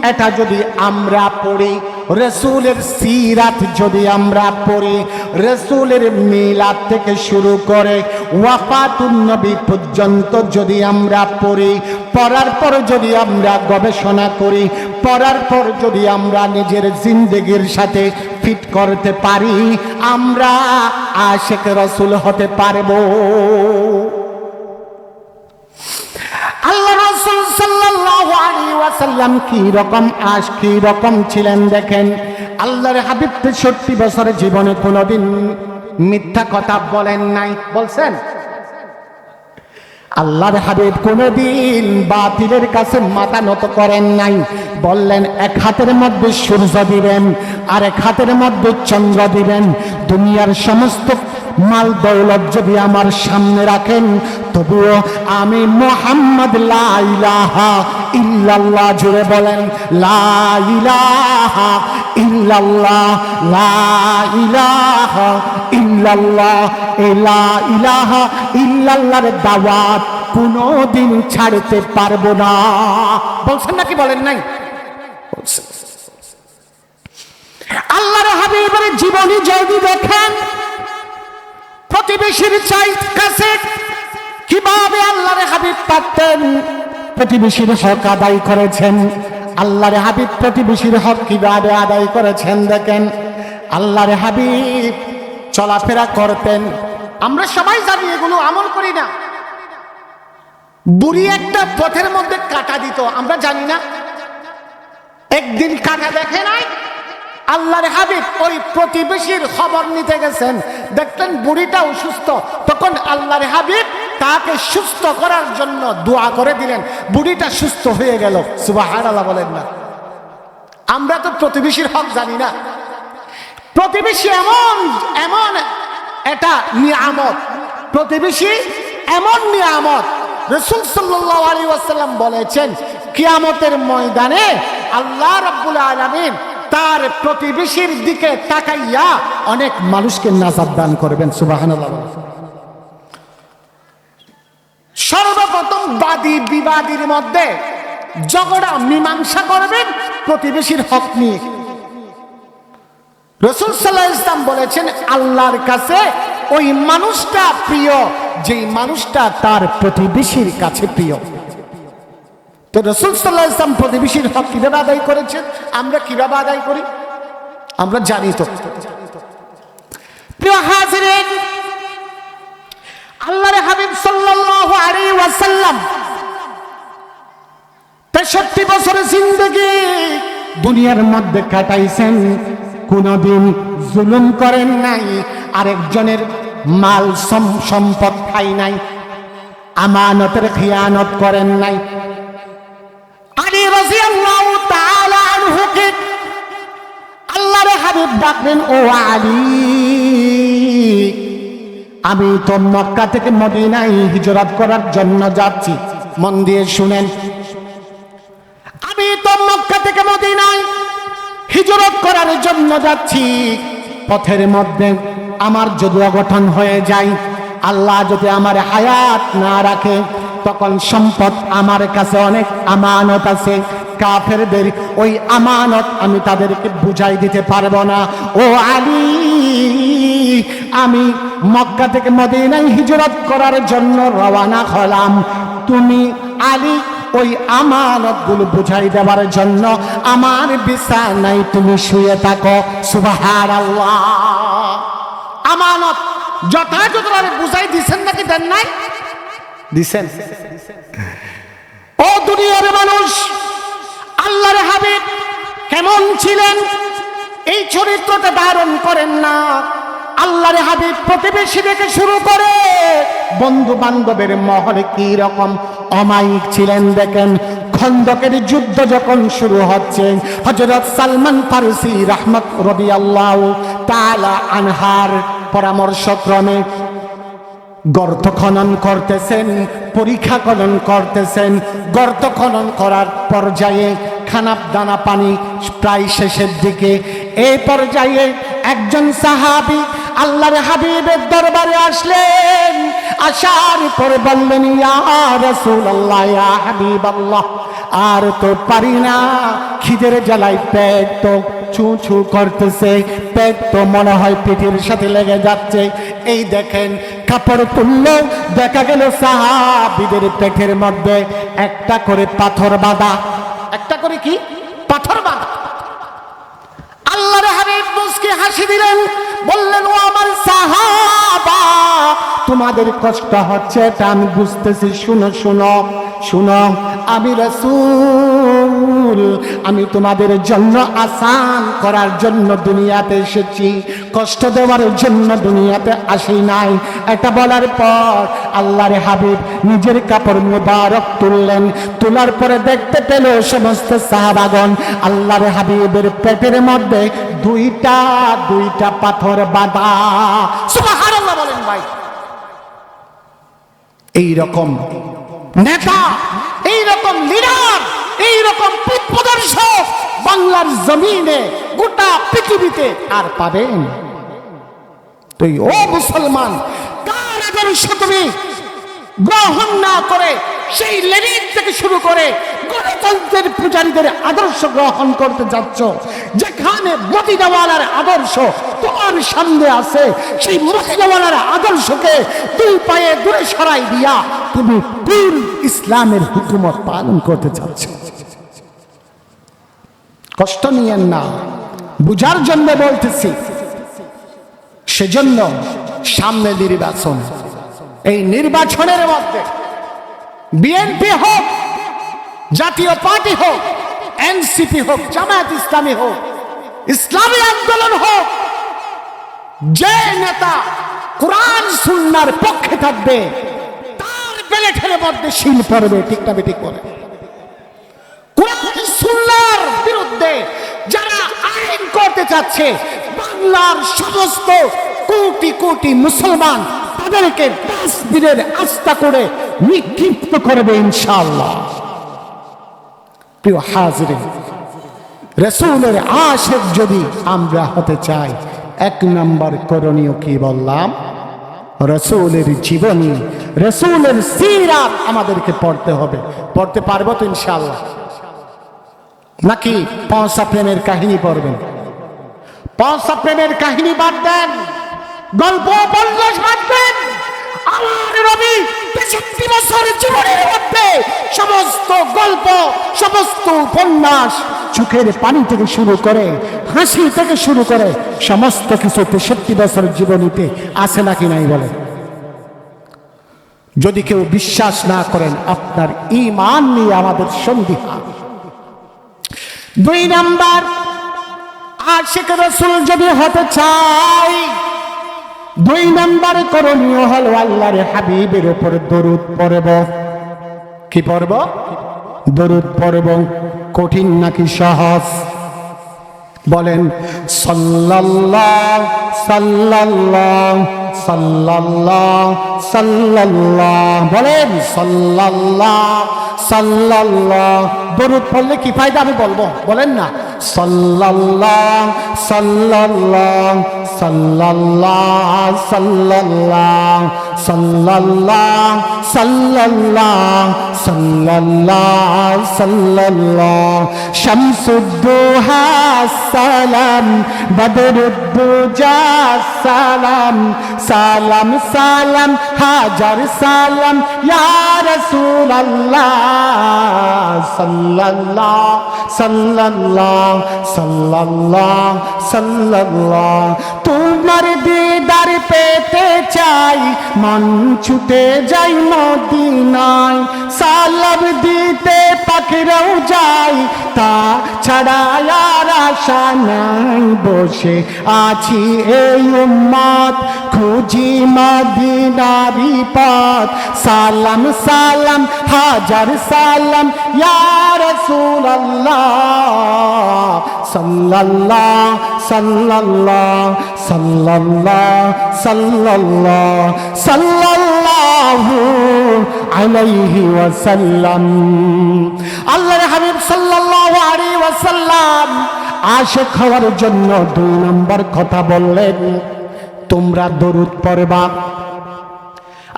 এটা যদি আমরা পড়ি, রসুলের সিরাত যদি আমরা পড়ি, রসুলের মিলাদ থেকে শুরু করে ওয়াফাতুন নবী পর্যন্ত যদি আমরা পড়ি, পড়ার পর যদি আমরা গবেষণা করি, পড়ার পর যদি আমরা নিজের জিন্দেগির সাথে ফিট করতে পারি, আমরা আশিক রসুল হতে পারবো। আল্লাহ রাসূল সাল্লাল্লাহু আলাইহি ওয়াসাল্লাম কি রকম ছিলেন দেখেন। আল্লাহর হাবিব ৬৩ বছরের জীবনে কোনোদিন মিথ্যা কথা বলেন নাই, বলছেন? আল্লাহর হাবিব কোনোদিন বাতিলের কাছে মাথা নত করেন নাই। বললেন এক হাতের মধ্যে সূর্য দিবেন আর এক হাতের মধ্যে চন্দ্র দিবেন, দুনিয়ার সমস্ত মাল দৌলত যদি আমার সামনে রাখেন, তবুও আমি মুহাম্মদ লা ইলাহা ইল্লাল্লাহ, জুড়ে বলেন লা ইলাহা ইল্লাল্লাহ, লা ইলাহা ইল্লাল্লাহ। এই লা ইলাহা ইল্লাল্লাহর দাওয়াত কোনোদিন ছাড়তে পারবো না। বলছেন নাকি বলেন নাই? আল্লাহর হাবিবের জীবনী যদি দেখেন, প্রতিবেশীর কাছে কিভাবে আল্লাহর হাবিব পারতেন প্রতিবেশীর হক আদায় করেছেন। আল্লাহর হাবিব প্রতিবেশীর হক কিভাবে আদায় করেছেন দেখেন। আল্লাহর হাবিব চলাফেরা করতেন, আমরা সবাই জানি, এগুলো আমল করি না। বুড়ি একটা পথের মধ্যে কাটা দিত, আমরা জানি না? একদিন কাটা দেখে নাই, আল্লাহর হাবিব ওই প্রতিবেশীর খবর নিতে গেছেন, দেখলেন বুড়িটা অসুস্থ। তখন আল্লাহর হাবিব তাকে সুস্থ করার জন্য দোয়া করে দিলেন, বুড়িটা সুস্থ হয়ে গেল। সুবহানাল্লাহ বলেন না? আমরা তো প্রতিবেশীর হক জানি না। প্রতিবেশী এমন এটা নিয়ামত, প্রতিবেশী এমন নিয়ামত। রাসূল সাল্লাল্লাহু আলাইহি ওয়াসাল্লাম বলেছেন, কিয়ামতের ময়দানে আল্লাহ রাব্বুল আলামিন তার প্রতিবেশীর দিকে তাকাইয়া অনেক মানুষকে নাজাত দান করবেন। সুবহানাল্লাহ। সর্বপ্রথম বাদী বিবাদীর মধ্যে ঝগড়া মীমাংসা করবেন প্রতিবেশীর হক নিয়ে। রাসূল সাল্লাল্লাহু আলাইহি ওয়াসাল্লাম বলেছেন, আল্লাহর কাছে ওই মানুষটা প্রিয় যেই মানুষটা তার প্রতিবেশীর কাছে প্রিয়। তো রাসূল সাল্লাল্লাহু আলাইহি ওয়াসাল্লাম প্রতিবেশীর হক কিভাবে আদায় করেছেন, আমরা কিভাবে আদায় করি আমরা জানি তো। প্রিয় হাজিরিন, আল্লাহর হাবিব সাল্লাল্লাহু আলাইহি ওয়াসাল্লাম ৬৩ বছরের জিন্দেগি দুনিয়ার মধ্যে কাটাইছেন, কোনদিন জুলুম করেন নাই, আরেকজনের মাল সম্পদ খাই নাই, আমানতের খিয়ানত করেন নাই। আলী রাদিয়াল্লাহু তাআলা আনহুকে আল্লাহর হাবিব ডাকলেন, ও আলী, আমি তো মক্কা থেকে মদিনায় হিজরত করার জন্য যাচ্ছি। মন দিয়ে শুনেন, আমি তো মক্কা থেকে মদিনায় হিজরত করার জন্য যাচ্ছি। পথের মধ্যে আমার যদি অঘটন হয়ে যায়, আল্লাহ যদি আমার হায়াত না রাখে, তখন সম্পদ আমার কাছে অনেক আমানত আছে, কাফেরদের ওই আমানত আমি তাদেরকে বুঝাই দিতে পারবো না। ও আলী, আমি মক্কা থেকে মদিনায় হিজরত করার জন্য রওনা হলাম, তুমি আলী ওই আমানতগুলো বুঝাই দেওয়ার জন্য আমার বিছানায় তুমি শুয়ে থাকো। সুবহানাল্লাহ। আমানত যথাযথভাবে বুঝাই দিছেন নাকি দেন নাই? দিছেন। ও দুনিয়ার মানুষ, আল্লাহর হাবিব কেমন ছিলেন এই চরিত্রটা ধারণ করেন না। আল্লাহর হাবিব প্রতিবেশী থেকে শুরু করে বন্ধু বান্ধবের মহলে কি রকম অমায়িক ছিলেন দেখেন। খন্দকের যুদ্ধ যখন শুরু হচ্ছে, হযরত সালমান ফারসি রাদিয়াল্লাহু তাআলা আনহার পরামর্শক্রমে গর্ত খনন করতেছেন, পরীক্ষা খনন করতেছেন। গর্ত খনন করার পর্যায়ে খানাপ দানা পানি প্রায় শেষের দিকে, এই পর্যায়ে একজন সাহাবী আল্লাহর হাবিবের দরবারে আসলেন। আসার পরে বললেন, ইয়া রাসূলুল্লাহ, ইয়া হাবিবাল্লাহ, আর তো পারি না, খিদের জ্বালায় পেট তো ছু ছু করতেছে, পেট তো মনে হয় পিঠের সাথে লেগে যাচ্ছে। এই দেখেন কাপড় তুললো, দেখা গেল সাহাবীদের পেটের মধ্যে একটা করে পাথর বাঁধা। একটা করে কি পাথর বাঁধা। আল্লাহর হাবিব মুস্কি হাসি দিলেন, বললেন ও আমার সাহাবা, তোমাদের কষ্ট হচ্ছে এটা আমি বুঝতেছি। শুনো শুনো শুনো, আমি রাসূল, আমি তোমাদের জন্য আসান করার জন্য দুনিয়াতে এসেছি, কষ্ট দেওয়ার জন্য দুনিয়াতে আসি নাই। এটা বলার পর আল্লাহর হাবিব নিজের কাপড় মুবারক তুললেন। তোলার পরে দেখতে পেল সমস্ত সাহাবাগণ আল্লাহর হাবিবের পেটের মধ্যে দুইটা দুইটা পাথর বাঁধা। সুবহানাল্লাহ বলেন ভাই। এই রকম নেতা, এই রকম লিডার, এই রকম পথ প্রদর্শক বাংলার জমিনে গোটা পৃথিবীতে আর পাবেন? তুই ও মুসলমান, কার আদর্শ তুমি গ্রহণ না করে সেই লেনিন থেকে শুরু করে গণতন্ত্রের পূজারীদের আদর্শ গ্রহণ করতে যাচ্ছ? যেখানে মদিনাওয়ালার আদর্শ তোমার সামনে আছে, সেই মদিনাওয়ালার আদর্শকে দুই পায়ে দূরে সরাই দিয়া তুমি পূর্ণ ইসলামের হুকুমত পালন করতে চাচ্ছ। কষ্ট নিয়েন না, বুঝার জন্য বলতেছি। সেজন্য সামনে নির্বাচন, এই নির্বাচনের মধ্যে বিএনপি হোক, জাতীয় পার্টি হোক, এনসিপি হোক, জামায়াত ইসলামী হোক, ইসলামী আন্দোলন হোক, যে নেতা কোরআন সুন্নাহর পক্ষে থাকবে তার ব্যালটের মধ্যে সিল পড়বে। ঠিক না বেঠিক বলে? কোরআন সুন্নাহর বিরুদ্ধে যারা আইন করতে চাচ্ছে, বাংলার সমস্ত কোটি কোটি মুসলমান তাদেরকে ডাস্টবিনের আস্থা করে নিক্ষিপ্ত করবে ইনশাআল্লাহ। প্রিয় হাজিরিন, রাসূলের আশিক যদি আমরা হতে চাই, এক নম্বর করণীয় কি বললাম? রাসূলের জীবনী, রাসূলের সিরাত আমাদেরকে পড়তে হবে। পড়তে পারবো তো ইনশাআল্লাহ? নাকি পৌঁছা প্রেমের কাহিনী পড়বেন? পৌঁছা প্রেমের কাহিনী বাদ দেন, গল্প উপন্যাস বাদ দেন। আমার নবী ৬৩ বছর জীবনের মধ্যে সমস্ত গল্প, সমস্ত উপন্যাস, চোখের পানি থেকে শুরু করে, হাসি থেকে শুরু করে সমস্ত কিছু ৬৩ বছর জীবনীতে আছে নাকি নাই বলে? যদি কেউ বিশ্বাস না করেন, আপনার ঈমান নিয়ে আমাদের সন্দেহ। দুই নাম্বার, আশিক রাসূল যদি হতে চাই, দুই নাম্বার করণীয় হলো আল্লাহর হাবিবের উপর দরুদ পড়ব। কি পড়ব? দরুদ পড়ব। কঠিন নাকি সহজ? বলেন সাল্লাল্লাহু সাল্লাল্লাহু সাল্লাল্লাহু সাল্লাল্লাহু, বলেন সাল্লাল্লাহু সাল্লাল্লাহু। দরুদ পড়লে কি ফায়দা আমি বলবো, বলেন না? সাল্লাল্লাহু সাল্লাল্লাহু সাল্লাল্লাহু সাল্লাল্লাহু সাল্লাল্লাহু সাল্লাল্লাহু সাল্লাল্লাহু সাল্লাল্লাহু। শামসুদ্দোহা সালাম, বদরুদ্দুজা সালাম, সালাম সালাম হাজার সালাম ইয়া রাসূলুল্লাহ সাল্লাল্লাহু সাল্লাল্লাহু সাল্লাল্লাহু সাল্লাল্লাহু। তোমার দিদার পেতে চাই, মন ছুটে যাই মদিনায়, সালাম দিতে পাখিরাও যাই, তা ছাড়া আর আশা নাই। বসে আছি এই উম্মত, খুঁজি মদিনারি পথ, সালাম সালাম হাজার সালাম ইয়া রাসূলুল্লাহ সাল্লাল্লাহু সাল্লাল্লাহু সাল্লাল্লাহু সাল্লাল্লাহু সাল্লাল্লাহু আলাইহি ওয়াসাল্লাম। আল্লাহর হাবিব সাল্লাল্লাহু আলাইহি ওয়াসাল্লাম আশিক হওয়ার জন্য দুই নম্বর কথা বললেন, তোমরা দরুদ পড়বা।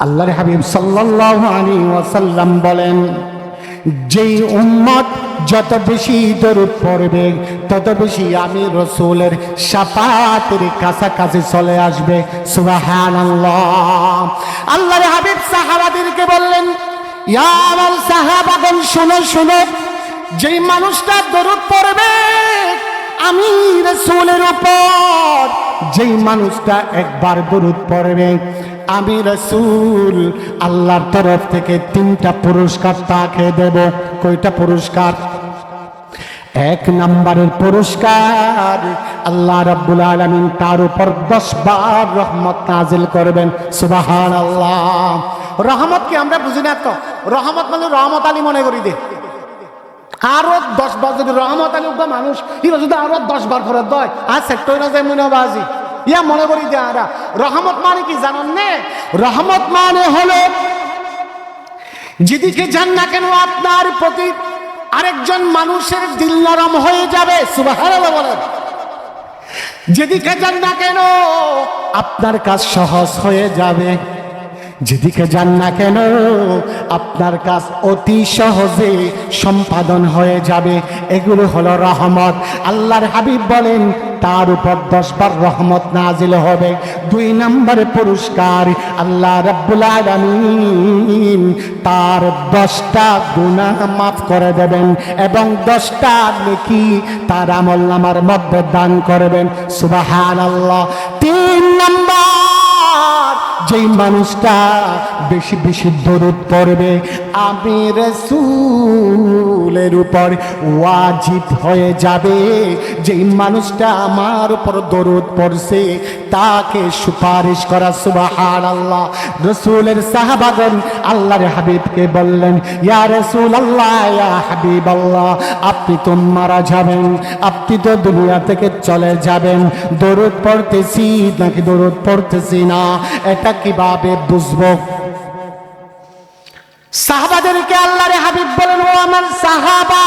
আল্লাহর হাবিব সাল্লাল্লাহু আলাইহি ওয়াসাল্লাম বলেন, যেই উম্মত যত বেশি দরুদ পড়বে তত বেশি আমি রাসূলের শাফাতের কাছাকাছি চলে আসবে। সুবহানাল্লাহ। আল্লাহর হাবিব সাহাবাদেরকে বললেন, ইয়া আমার সাহাবাগণ শোনো শোনো, যেই মানুষটা দরুদ পড়বে আমি রাসূলের উপর, যেই মানুষটা একবার দরুদ পড়বে আমি রাসূল আল্লাহর তরফ থেকে 3টা পুরস্কার তাকে দেব। কয়টা পুরস্কার? 1 নম্বরের পুরস্কার, আল্লাহ রাব্বুল আলামিন তার উপর 10 বার রহমত নাজিল করবেন। সুবহানাল্লাহ। রহমত কি আমরা বুঝি না তো? রহমত মানে রহমত আলী মনে করি দে, আরো 10 বার যদি রহমত আলী উগ্র মানুষ হিরো যদি আরো 10 বার ফেরত দেয় আর সেক্টর না যায় মনে বাজি ইয়া মনে করি দে। আরা রহমত মানে কি জানেন না? রহমত মানে হলো যেদিকে যান না কেন আপনার প্রতি আরেকজন মানুষের দিল নরম হয়ে যাবে। সুবহানাল্লাহ বলেন। যেদিকে যান না কেন আপনার কাজ সহজ হয়ে যাবে, যেদিকে যান না কেন আপনার কাজ অতি সহজে সম্পাদন হয়ে যাবে। এগুলো হলো রহমত। আল্লাহর হাবিব বলেন তার উপর 10 বার রহমত নাজিল হবে। 2 নম্বরে পুরস্কার, আল্লাহ রাব্বুল আলামিন তার 10টা গুনাহ মাফ করে দেবেন এবং 10টা নেকি তার আমলনামার মধ্যে দান করবেন। সুবহানাল্লাহ। 3 নম্বর, যেই মানুষটা বেশি বেশি দরুদ পড়বে আমি রাসূলের উপর ওয়াজিব হয়ে যাবে। যেই মানুষটা আমার উপর দরুদ পড়ছে তাকে সুপারিশ করা। সুবহানাল্লাহ। রাসূলের সাহাবাগণ আল্লাহর হাবিবকে বললেন, ইয়া রাসূলুল্লাহ, ইয়া হাবিবাল্লাহ, আপনি তো মারা যাবেন, আপনি তো দুনিয়া থেকে চলে যাবেন, দরুদ পড়তেছি নাকি দরুদ পড়তেছি না এটা কিভাবে বুঝবো? সাহাবাদেরকে আল্লাহর হাবিব বলেন, ও আমার সাহাবা,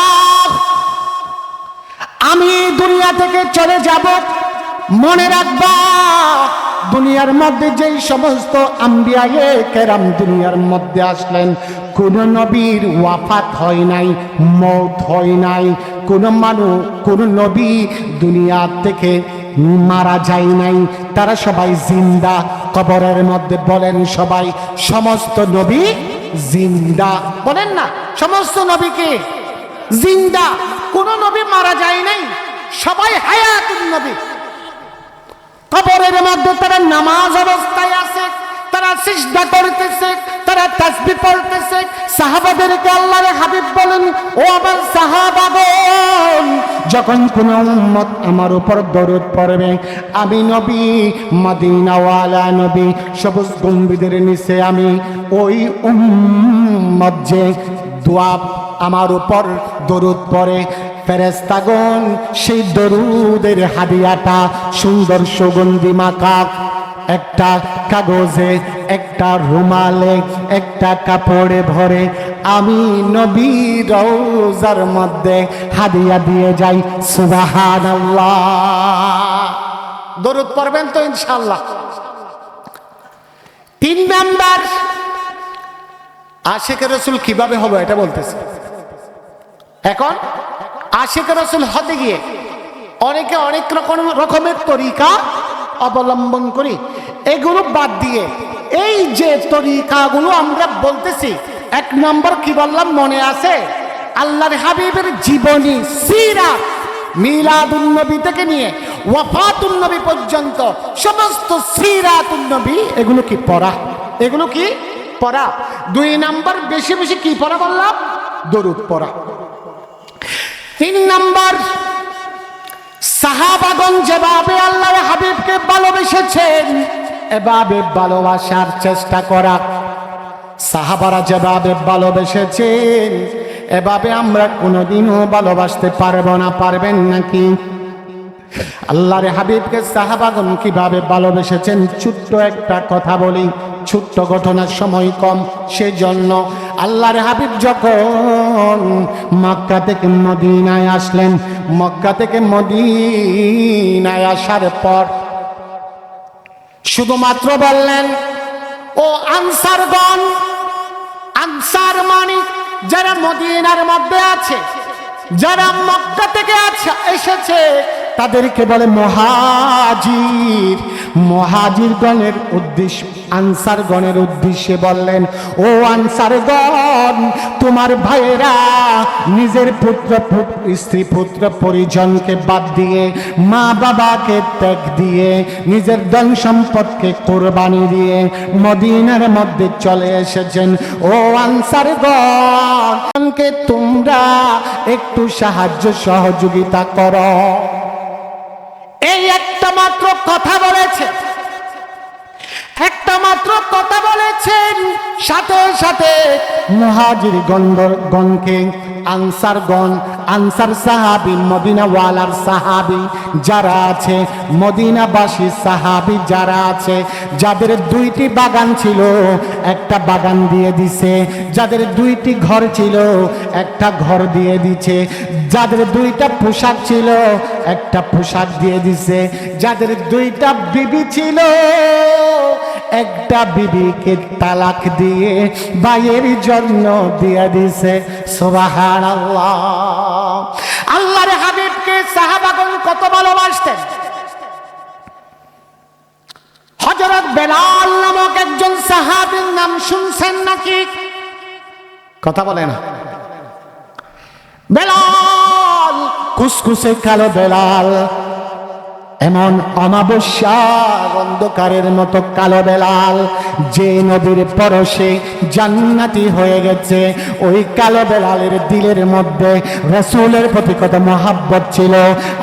আমি দুনিয়া থেকে চলে যাব, মনে রাখবা দুনিয়ার মধ্যে যেই সমস্ত আম্বিয়ায়ে কেরাম দুনিয়ার মধ্যে আসলেন কোন নবীর ওয়াফাত হয় নাই, মওত হয় নাই, কোন নবী দুনিয়া থেকে মারা যায় নাই, তারা সবাই জিন্দা কবরের মধ্যে। বলেন সবাই, সমস্ত নবী জিন্দা। বলেন না, সমস্ত নবীকে জিন্দা, কোন নবী মারা যায় নাই, সবাই হায়াতুন নবী। কবরের মধ্যে তারা নামাজ অবস্থায় আছে, তারা সিজদা করতেছে, তারা তাসবিহ পড়তেছে। সাহাবাদেরকে আল্লাহর হাবিব বলেন, ও আমার সাহাবাগণ, যখন কোন উম্মত আমার উপর দরুদ পড়বে আমি নবী, মদিনাওয়ালা নবী, সবুজ গম্বুজের নিচে আমি ওই উম্মত যে দোয়া আমার উপর দরুদ পড়ে ফেরেশতাগণ সেই দরুদের হাদিয়াটা সুন্দর সুগন্ধি মাখা একটা কাগজে, একটা রুমালে, একটা কাপড়ে ভরে আমি নবী রওজার মধ্যে হাদিয়া দিয়ে যাই। সুবহানাল্লাহ। দরুদ পড়বেন তো ইনশাআল্লাহ। 3 নাম্বার, আশিকে রাসূল কিভাবে হবে এটা বলতেছে। এখন আশিকে রাসূল হতে গিয়ে অনেকে অনেক রকমের তরিকা অবলম্বন করি, এগুলো বাদ দিয়ে এই যে তরিকাগুলো আমরা বলতেছি, 1 নম্বর কি বললাম মনে আছে? আল্লাহর হাবিবের জীবনী, সিরাত, মিলাদুন নবী থেকে নিয়ে ওয়াফাতুন নবী পর্যন্ত সমস্ত সিরাতুন নবী এগুলো কি পড়া, এগুলো কি পড়া। 2 নম্বর বেশি বেশি কি পড়া বললাম? দরুদ পড়া। 3 নম্বর, সাহাবাগণ যেভাবে আল্লাহর হাবিবকে ভালোবেসেছেন এভাবে ভালোবাসার চেষ্টা করা। সাহাবারা যেভাবে ভালোবেসেছেন এভাবে আমরা কোনোদিনও ভালোবাসতে পারবো না। পারবেন নাকি? আল্লাহর হাবিবকে সাহাবাগণ কিভাবে ভালোবেসেছেন ছোট্ট একটা কথা বলি, ছোট্ট ঘটনার সময় কম, সেজন্য আল্লাহর হাবিব যখন মক্কা থেকে মদিনায় আসলেন, মক্কা থেকে মদিনায় আসার পর শুধুমাত্র বললেন, ও আনসারগণ, আনসার মানে যারা মদিনার মধ্যে আছে, যারা মক্কা থেকে এসেছে তাদেরকে বলে মুহাজির। মুহাজিরগণের উদ্দেশ্য আনসারগণের উদ্দেশ্যে বললেন, ও আনসারগণ, তোমার ভাইয়েরা নিজের পুত্র স্ত্রী পুত্র পরিজনকে বাদ দিয়ে, মা বাবাকে ত্যাগ দিয়ে, নিজের ধন সম্পদকে কোরবানি দিয়ে মদিনার মধ্যে চলে এসেছেন। ও আনসারগণকে তোমরা একটু সাহায্য সহযোগিতা করো। এই একটা মাত্র কথা বলেছে, একটা মাত্র কথা বলেছেন, সাথে সাথে মুহাজির গণকে আনসারগণ, আনসার সাহাবী, মদিনাওয়ালার সাহাবী যারা আছে, মদিনাবাসী সাহাবী যারা আছে, যাদের 2টি বাগান ছিল একটা বাগান দিয়ে দিছে, যাদের 2টি ঘর ছিল একটা ঘর দিয়ে দিছে, যাদের 2টা পোশাক ছিল একটা পোশাক দিয়ে দিছে, যাদের 2টা বিবি ছিল একটা বিবিকে তালাক দিয়ে ভাইয়ের জন্য দিয়ে দিছে। সুবহানাল্লাহ। আল্লাহর হাবিবকে সাহাবাগণ কত ভালোবাসতেন। হযরত বেলাল নামক একজন সাহাবীর নাম শুনছেন নাকি? কথা বলে না। বেলাল, কুসকুসে কালো বেলাল, এমন অমাবস্যার অন্ধকারের মতো কালো বেলাল, যে নবীর পরশে জান্নাতি হয়ে গেছে। ওই কালো বেলালের দিলের মধ্যে রাসূলের প্রতি কত মহাব্বত ছিল।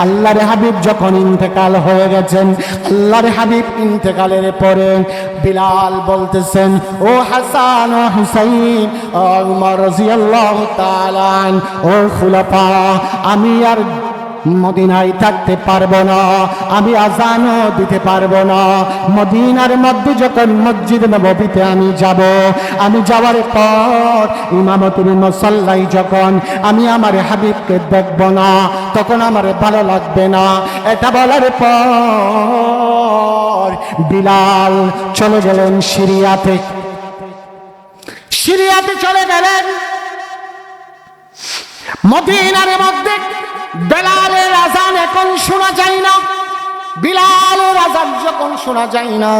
আল্লাহর হাবিব যখন ইন্তেকাল হয়ে গেছেন, আল্লাহর হাবিব ইন্তেকালের পরে বিলাল বলতেছেন, ও হাসান ও হুসাইন ও উমর রাদিয়াল্লাহু তাআলা, ও খুলাফা, আমি আর মদিনায় থাকতে পারবো না, আমি আজানও দিতে পারবো না। মদিনার মধ্যে যখন মসজিদ নববীতে আমি যাব, আমি যাওয়ার পর ইমামতির মুসাল্লায় যখন আমি আমার হাবিবকে দেখব না, তখন আমার ভালো লাগবে না। এটা বলার পর বিলাল চলে গেলেন সিরিয়াতে। সিরিয়াতে চলে গেলেন। মদিনার মধ্যে বেলালের আজান এখন শোনা যায় না। বিলালের আজান যখন শোনা যায় না,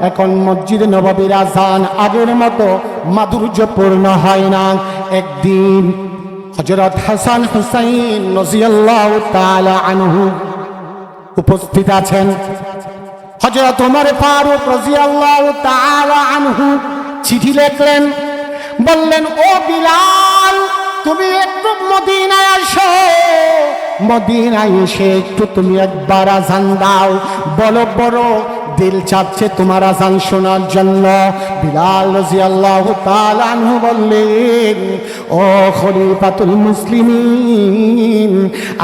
এখন মসজিদ নববীর আজান আগের মতো মাধুর্যপূর্ণ হয় না। একদিন হযরত হাসান হুসাইন রাদিয়াল্লাহু তাআলা আনহু উপস্থিত আছেন। হযরত ওমর ফারুক রাদিয়াল্লাহু তাআলা আনহু চিঠি লিখলেন, বললেন, ও বিলাল, তুমি একটু মদিনায় আসো, মদিনায় এসে একটু তুমি একবার আজান দাও। বলো, বড় দিল চাচ্ছে তোমার আজান শোনার জন্য। বিলাল রাদিয়াল্লাহু তাআলা আনহু বললেন, ও খলিফাতুল মুসলিমিন,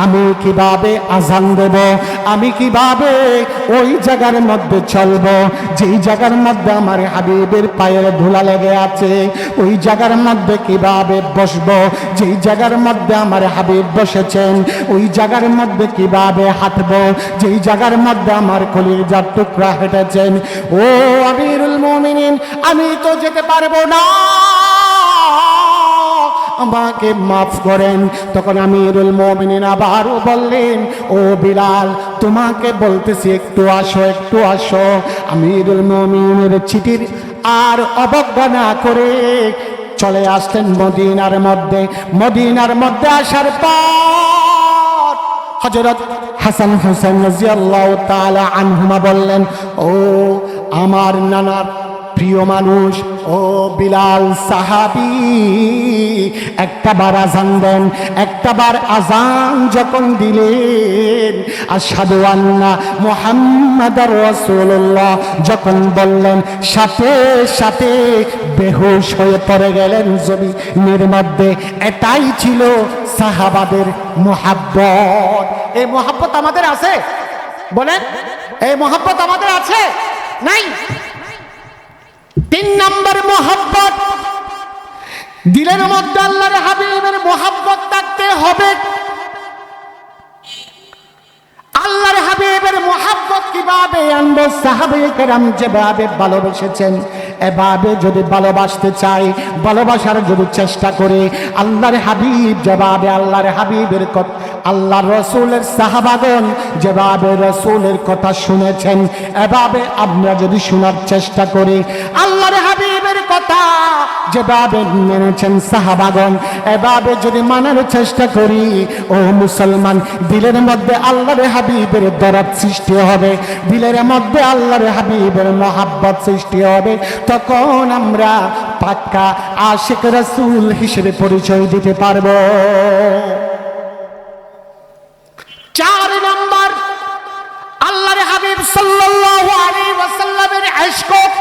আমি কিভাবে আজান দেব, আমি কিভাবে ওই জায়গার মধ্যে চলবো যেই জায়গার মধ্যে আমার হাবিবের পায়ের ধুলা লেগে আছে, ওই জায়গার মধ্যে কিভাবে বসবো যেই জায়গার মধ্যে আমার হাবিব বসেছেন, ওই জায়গার মধ্যে কিভাবে হাঁটবো যেই জায়গার মধ্যে আমার কলিজার টুকরা হেঁটেছেন। ও আমিরুল মুমিনিন, আমি তো যেতে পারবো না, আমাকে মাফ করেন। তখন আমিরুল মুমিনিন আবারও বললেন, ও বিলাল, তোমাকে বলতেছি একটু আসো, একটু আসো। আমিরুল মুমিনের চিঠির আর অবজ্ঞা না করে চলে আসলেন মদিনার মধ্যে। মদিনার মধ্যে আসার পর হযরত হাসান হুসাইন রাদিয়াল্লাহু তাআলা আনহুমা বললেন, ও আমার নানার প্রিয় মানুষ, ও বিলাল সাহাবী, একটাবার আজান দেন। একটাবার আজান যখন দিলেন, আশহাদু আন্না মুহাম্মাদার রাসূলুল্লাহ যখন বললেন, সাথে সাথে বেহুশ হয়ে পড়ে গেলেন জমিনের মধ্যে। এটাই ছিল সাহাবাদের মুহাব্বত। এই মুহাব্বত আমাদের আছে? বলেন, এই মুহাব্বত আমাদের আছে? নাই। 3 নম্বর মুহাব্বত, দিলের মধ্যে আল্লাহর হাবিবের মুহাব্বত থাকতে হবে। আল্লাহর হাবিবের মুহাব্বত কিভাবে আনবো? সাহাবায়ে কেরাম যেভাবে ভালোবেসেছেন এভাবে যদি ভালোবাসতে চাই, ভালোবাসার যদি চেষ্টা করি, আল্লাহর হাবিব যেভাবে আল্লাহর হাবিবের কথা, আল্লাহর রসুলের সাহাবাগণ যেভাবে রসুলের কথা শুনেছেন, এভাবে আমরা যদি শোনার চেষ্টা করি, আল্লাহর হাবিবের কথা যেভাবে মেনেছেন সাহাবাগণ, এভাবে যদি মানার চেষ্টা করি, ও মুসলমান, দিলের মধ্যে আল্লাহর হাবিবের দরদ সৃষ্টি হবে, দিলের মধ্যে আল্লাহর হাবিবের মহাব্বত সৃষ্টি হবে। তখন আমরা পাক্কা আশিক রাসূল হিসেবে পরিচয় দিতে পারবো। 4 নম্বর, আল্লাহর হাবিব সাল্লাল্লাহু আলাইহি ওয়াসাল্লামের ইশক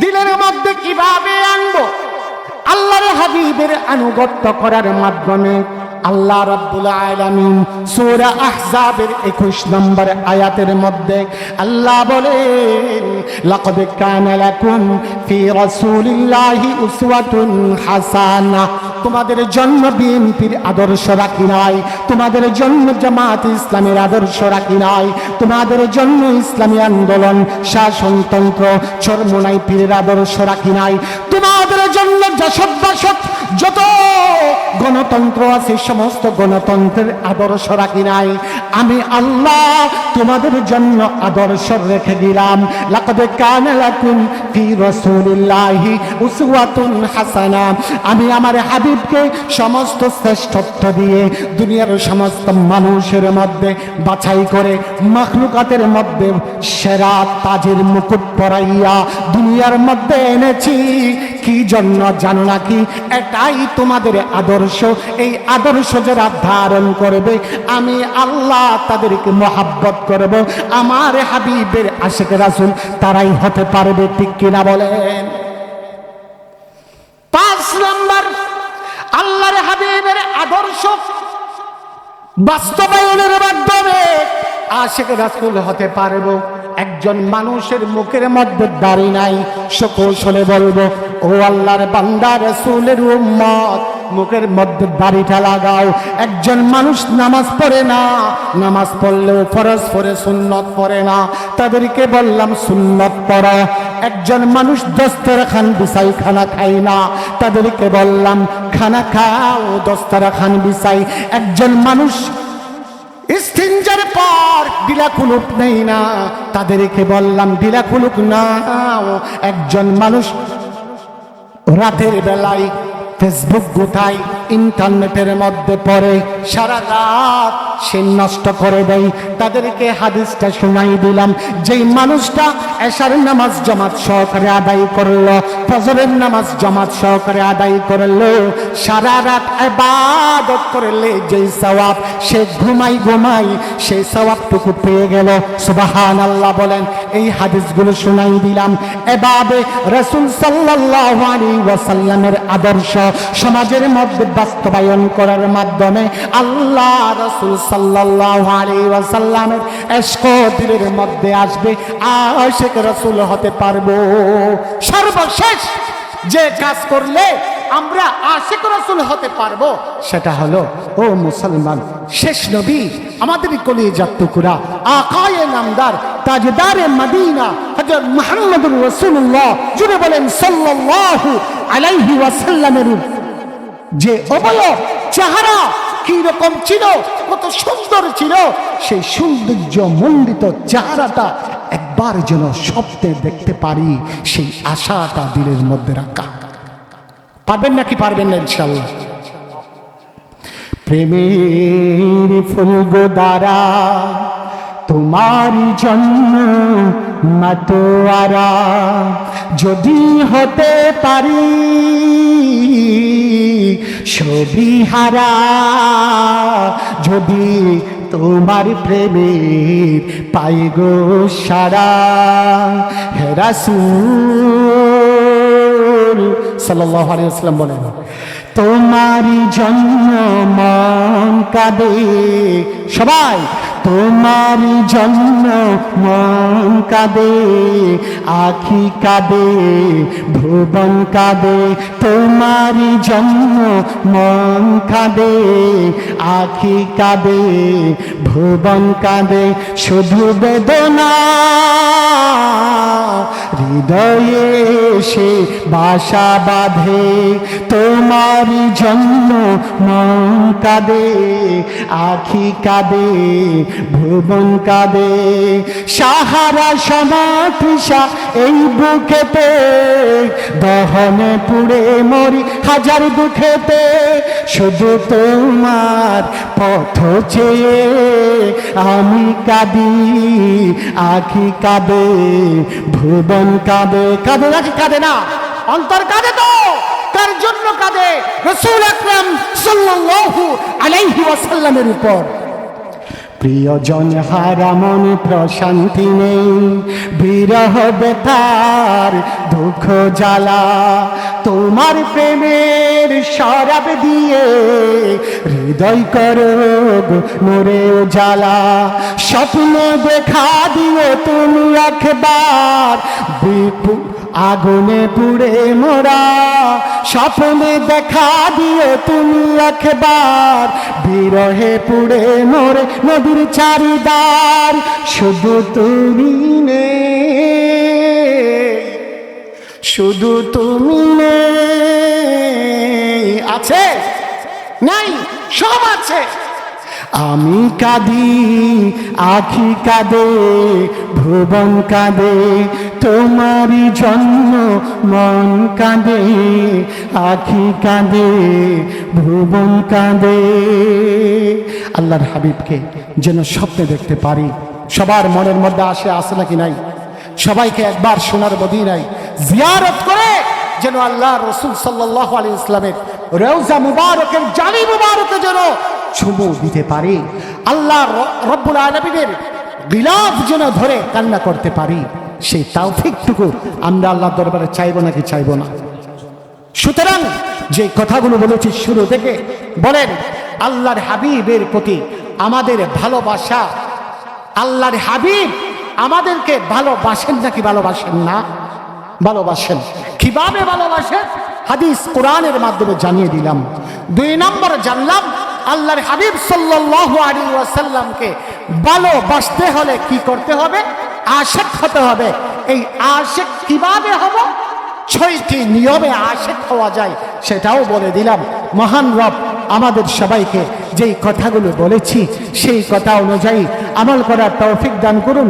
দিলের মধ্যে কিভাবে আনবো? আল্লাহর হাবিবের আনুগত্য করার মাধ্যমে। আল্লাহ রাব্বুল আলামিন সূরা আহজাবের 21 নম্বর আয়াতের মধ্যে আল্লাহ বলেন, লাকাদ কানা লাকুম ফি রাসূলিল্লাহি উসওয়াতুন হাসানাহ। তোমাদের জন্য বিএনপির আদর্শ রাখি নাই, তোমাদের জন্য জামাত ইসলামের আদর্শ রাখি নাই, তোমাদের জন্য ইসলামী আন্দোলন, শাসনতন্ত্র, চরমোনাই পীরের আদর্শ রাখি নাই, তোমাদের জন্য যশোদ্বাসক যত গণতন্ত্র আছে সমস্ত গণতন্ত্রের আদর্শ রাখি নাই। আমি আল্লাহ তোমাদের জন্য আদর্শ রেখে দিলাম। লাকাদ কানা লাকুম ফি রাসূলিল্লাহি উসওয়াতুন হাসানা। আমি আমার হাবিবকে সমস্ত শ্রেষ্ঠত্ব দিয়ে দুনিয়ার সমস্ত মানুষের মধ্যে বাছাই করে মাখলুকাতের মধ্যে সেরা তাজের মুকুট পরাইয়া দুনিয়ার মধ্যে এনেছি। কি জন্য জানো নাকি? এটাই তোমাদের আদর্শ। এই আদর্শ যারা ধারণ করবে, আমি আল্লাহ তাদেরকে মহাব্বত করব। আমার হাবিবের আশিক রাসূল তারাই হতে পারবে, ঠিক কিনা বলেন? 5 নম্বর, আল্লাহর হাবিবের আদর্শ বাস্তবায়নের মাধ্যমে আশিক রাসূল হতে পারবো। একজন মানুষের মুখের মধ্যে দাড়ি নাই, সকৌশলে বলবো, ও আল্লাহর বান্দা রাসূলের উম্মত, মুখের মধ্যে দাড়িটা লাগাও। একজন মানুষ নামাজ পড়ে না, নামাজ পড়লেও ফরজ পড়ে, সুন্নত পড়ে না, তাদেরকে বললাম সুন্নত পড়ো। একজন মানুষ দস্তরখান বিছাই খানা খাই না, তাদেরকে বললাম খানা খাও, দস্তরখান বিছাই। একজন মানুষ ইস্তিনজার পর ডিলা কুলুক নেই না, তাদেরকে বললাম ডিলা কুলুক নাও। একজন মানুষ রাতের বেলায় ফেসবুক গোটায়, ইন্টারনেটের মধ্যে পড়ে, সারা রাত সে নষ্ট করে দেয়, তাদেরকে হাদিসটা শোনাই দিলাম। যেই মানুষটা এশার নামাজ জামাত সহকারে আদায় করলো, ফজরের নামাজ জামাত সহকারে আদায় করলো, সারা রাত ইবাদত করলে যেই সওয়াব, সে ঘুমাই সেই সওয়াবটুকু পেয়ে গেল। সুবহানাল্লাহ বলেন। এই হাদিসগুলো শোনাই দিলাম। এভাবে রাসূল সাল্লাল্লাহু আলাইহি ওয়াসাল্লামের আদর্শ সমাজের মধ্যে বাস্তবায়ন করার মাধ্যমে আল্লাহ রাসূল সাল্লাল্লাহু আলাইহি ওয়াসাল্লামের ইশক দিলের মধ্যে আসবে, আশিক রাসূল হতে পারবো। সর্বশেষ যে কাজ করলে আমরা আশিক রাসূল হতে পারবো সেটা হলো, ও মুসলমান, শেষ নবী আমাদের কলিজার টুকরা আকায়ে নামদার তাজদারে মদিনা হযরত মুহাম্মদুর রাসূলুল্লাহ, জুড়ে বলেন সাল্লাল্লাহু আলাইহি ওয়াসাল্লামের যে অবয়ব চেহারা কি রকম ছিল, কত সুন্দর ছিল, সেই সৌন্দর্য মণ্ডিত চেহারাটা একবার যেন স্বপ্নে দেখতে পারি, সেই আশাটা দিলের মধ্যে রাখা। পারবেন নাকি পারবেন না? ইনশাআল্লাহ। প্রেমের ফুলগোদারা তোমার জন্য মাতোয়ারা, যদি হতে পারি ছবিহারা, যদি তোমার প্রেমের পাই গো সারা, হে রাসূল সাল্লাল্লাহু আলাইহি ওয়াসাল্লাম বলেন, তোমার জন্য মন কাঁদে। সবাই তোমার জন্য মন কাঁদে, আখি কাঁদে, ভুবন কাঁদে। তোমার জন্য মন কাঁদে, আখি কাঁদে, ভুবন কাঁদে। শুধু বেদনা হৃদয়ে সে বাসা বাঁধে, তোমার জন্য মন কাঁদে, আখি কাঁদে, ভুবন কাঁদে। সাহারা সমাতৃষা এই বুকেতে, দহনে পুড়ে মরি হাজার দুঃখেতে। শুধু তোমার পথ চেয়ে আমি কাঁদি, আখি কাঁদে, ভুবন কাঁদে। কাঁদে নাকি কাঁদে না? অন্তর কাঁদে তো। তার জন্য কাঁদে রাসূল আকরাম সাল্লাল্লাহু আলাইহি ওয়াসাল্লামের উপর। প্রিয়জন হারা মন প্রশান্তি নেই, বিরহ বেতার দুঃখ জ্বালা। তোমার প্রেমের শরাব দিয়ে হৃদয় করো মোরে জ্বালা। স্বপ্ন দেখা দিও তুমি একবার, আগুনে পুড়ে মোরা। স্বপ্নে দেখা দিও তুমি একবার, বিরহে পুড়ে মোরে নদীর চারিদার। শুধু তুমি নেই, শুধু তুমি নেই। আছে নাই? সব আছে। আমি কাঁদি, আখি কাঁদে, ভুবন কাঁদে। তোমারই জন্য মন কাঁদে, আখি কাঁদে, ভুবন কাঁদে। আল্লাহর হাবিবকে যেন স্বপ্নে দেখতে পারি। সবার মনের মধ্যে আসে নাকি নাই? সবাইকে একবার সোনার মদিনায় জিয়ারত করে যেন আল্লাহ রাসূল সাল্লাল্লাহু আলাইহি ওয়াসাল্লামের রওজা মুবারকের জানি মুবারকে যেন চুমু দিতে পারি। আল্লাহ রব্বুল আলামিনের গিলাফ যেন ধরে কান্না করতে পারি। সেই তৌফিকটুকু আমরা আল্লাহর দরবারে চাইবো নাকি চাইবো না? সুতরাং যে কথাগুলো বলেছি শুরু থেকে, বলেন আল্লাহর হাবিবের প্রতি আমাদের ভালোবাসা। আল্লাহর হাবিব আমাদেরকে ভালোবাসেন নাকি ভালোবাসেন না? ভালোবাসেন। কিভাবে ভালোবাসেন? হাদিস কোরআনের মাধ্যমে জানিয়ে দিলাম। 2 নম্বর জানলাম আল্লাহর হাবিব সাল্লাল্লাহু আলাইহি ওয়াসাল্লামকে ভালোবাসতে হলে কি করতে হবে? আশিক হতে হবে। এই আশিক কিভাবে হব? 6টি নিয়মে আশিক হওয়া যায় সেটাও বলে দিলাম। মহান রব আমাদের সবাইকে যেই কথাগুলো বলেছি সেই কথা অনুযায়ী আমল করার তৌফিক দান করুন।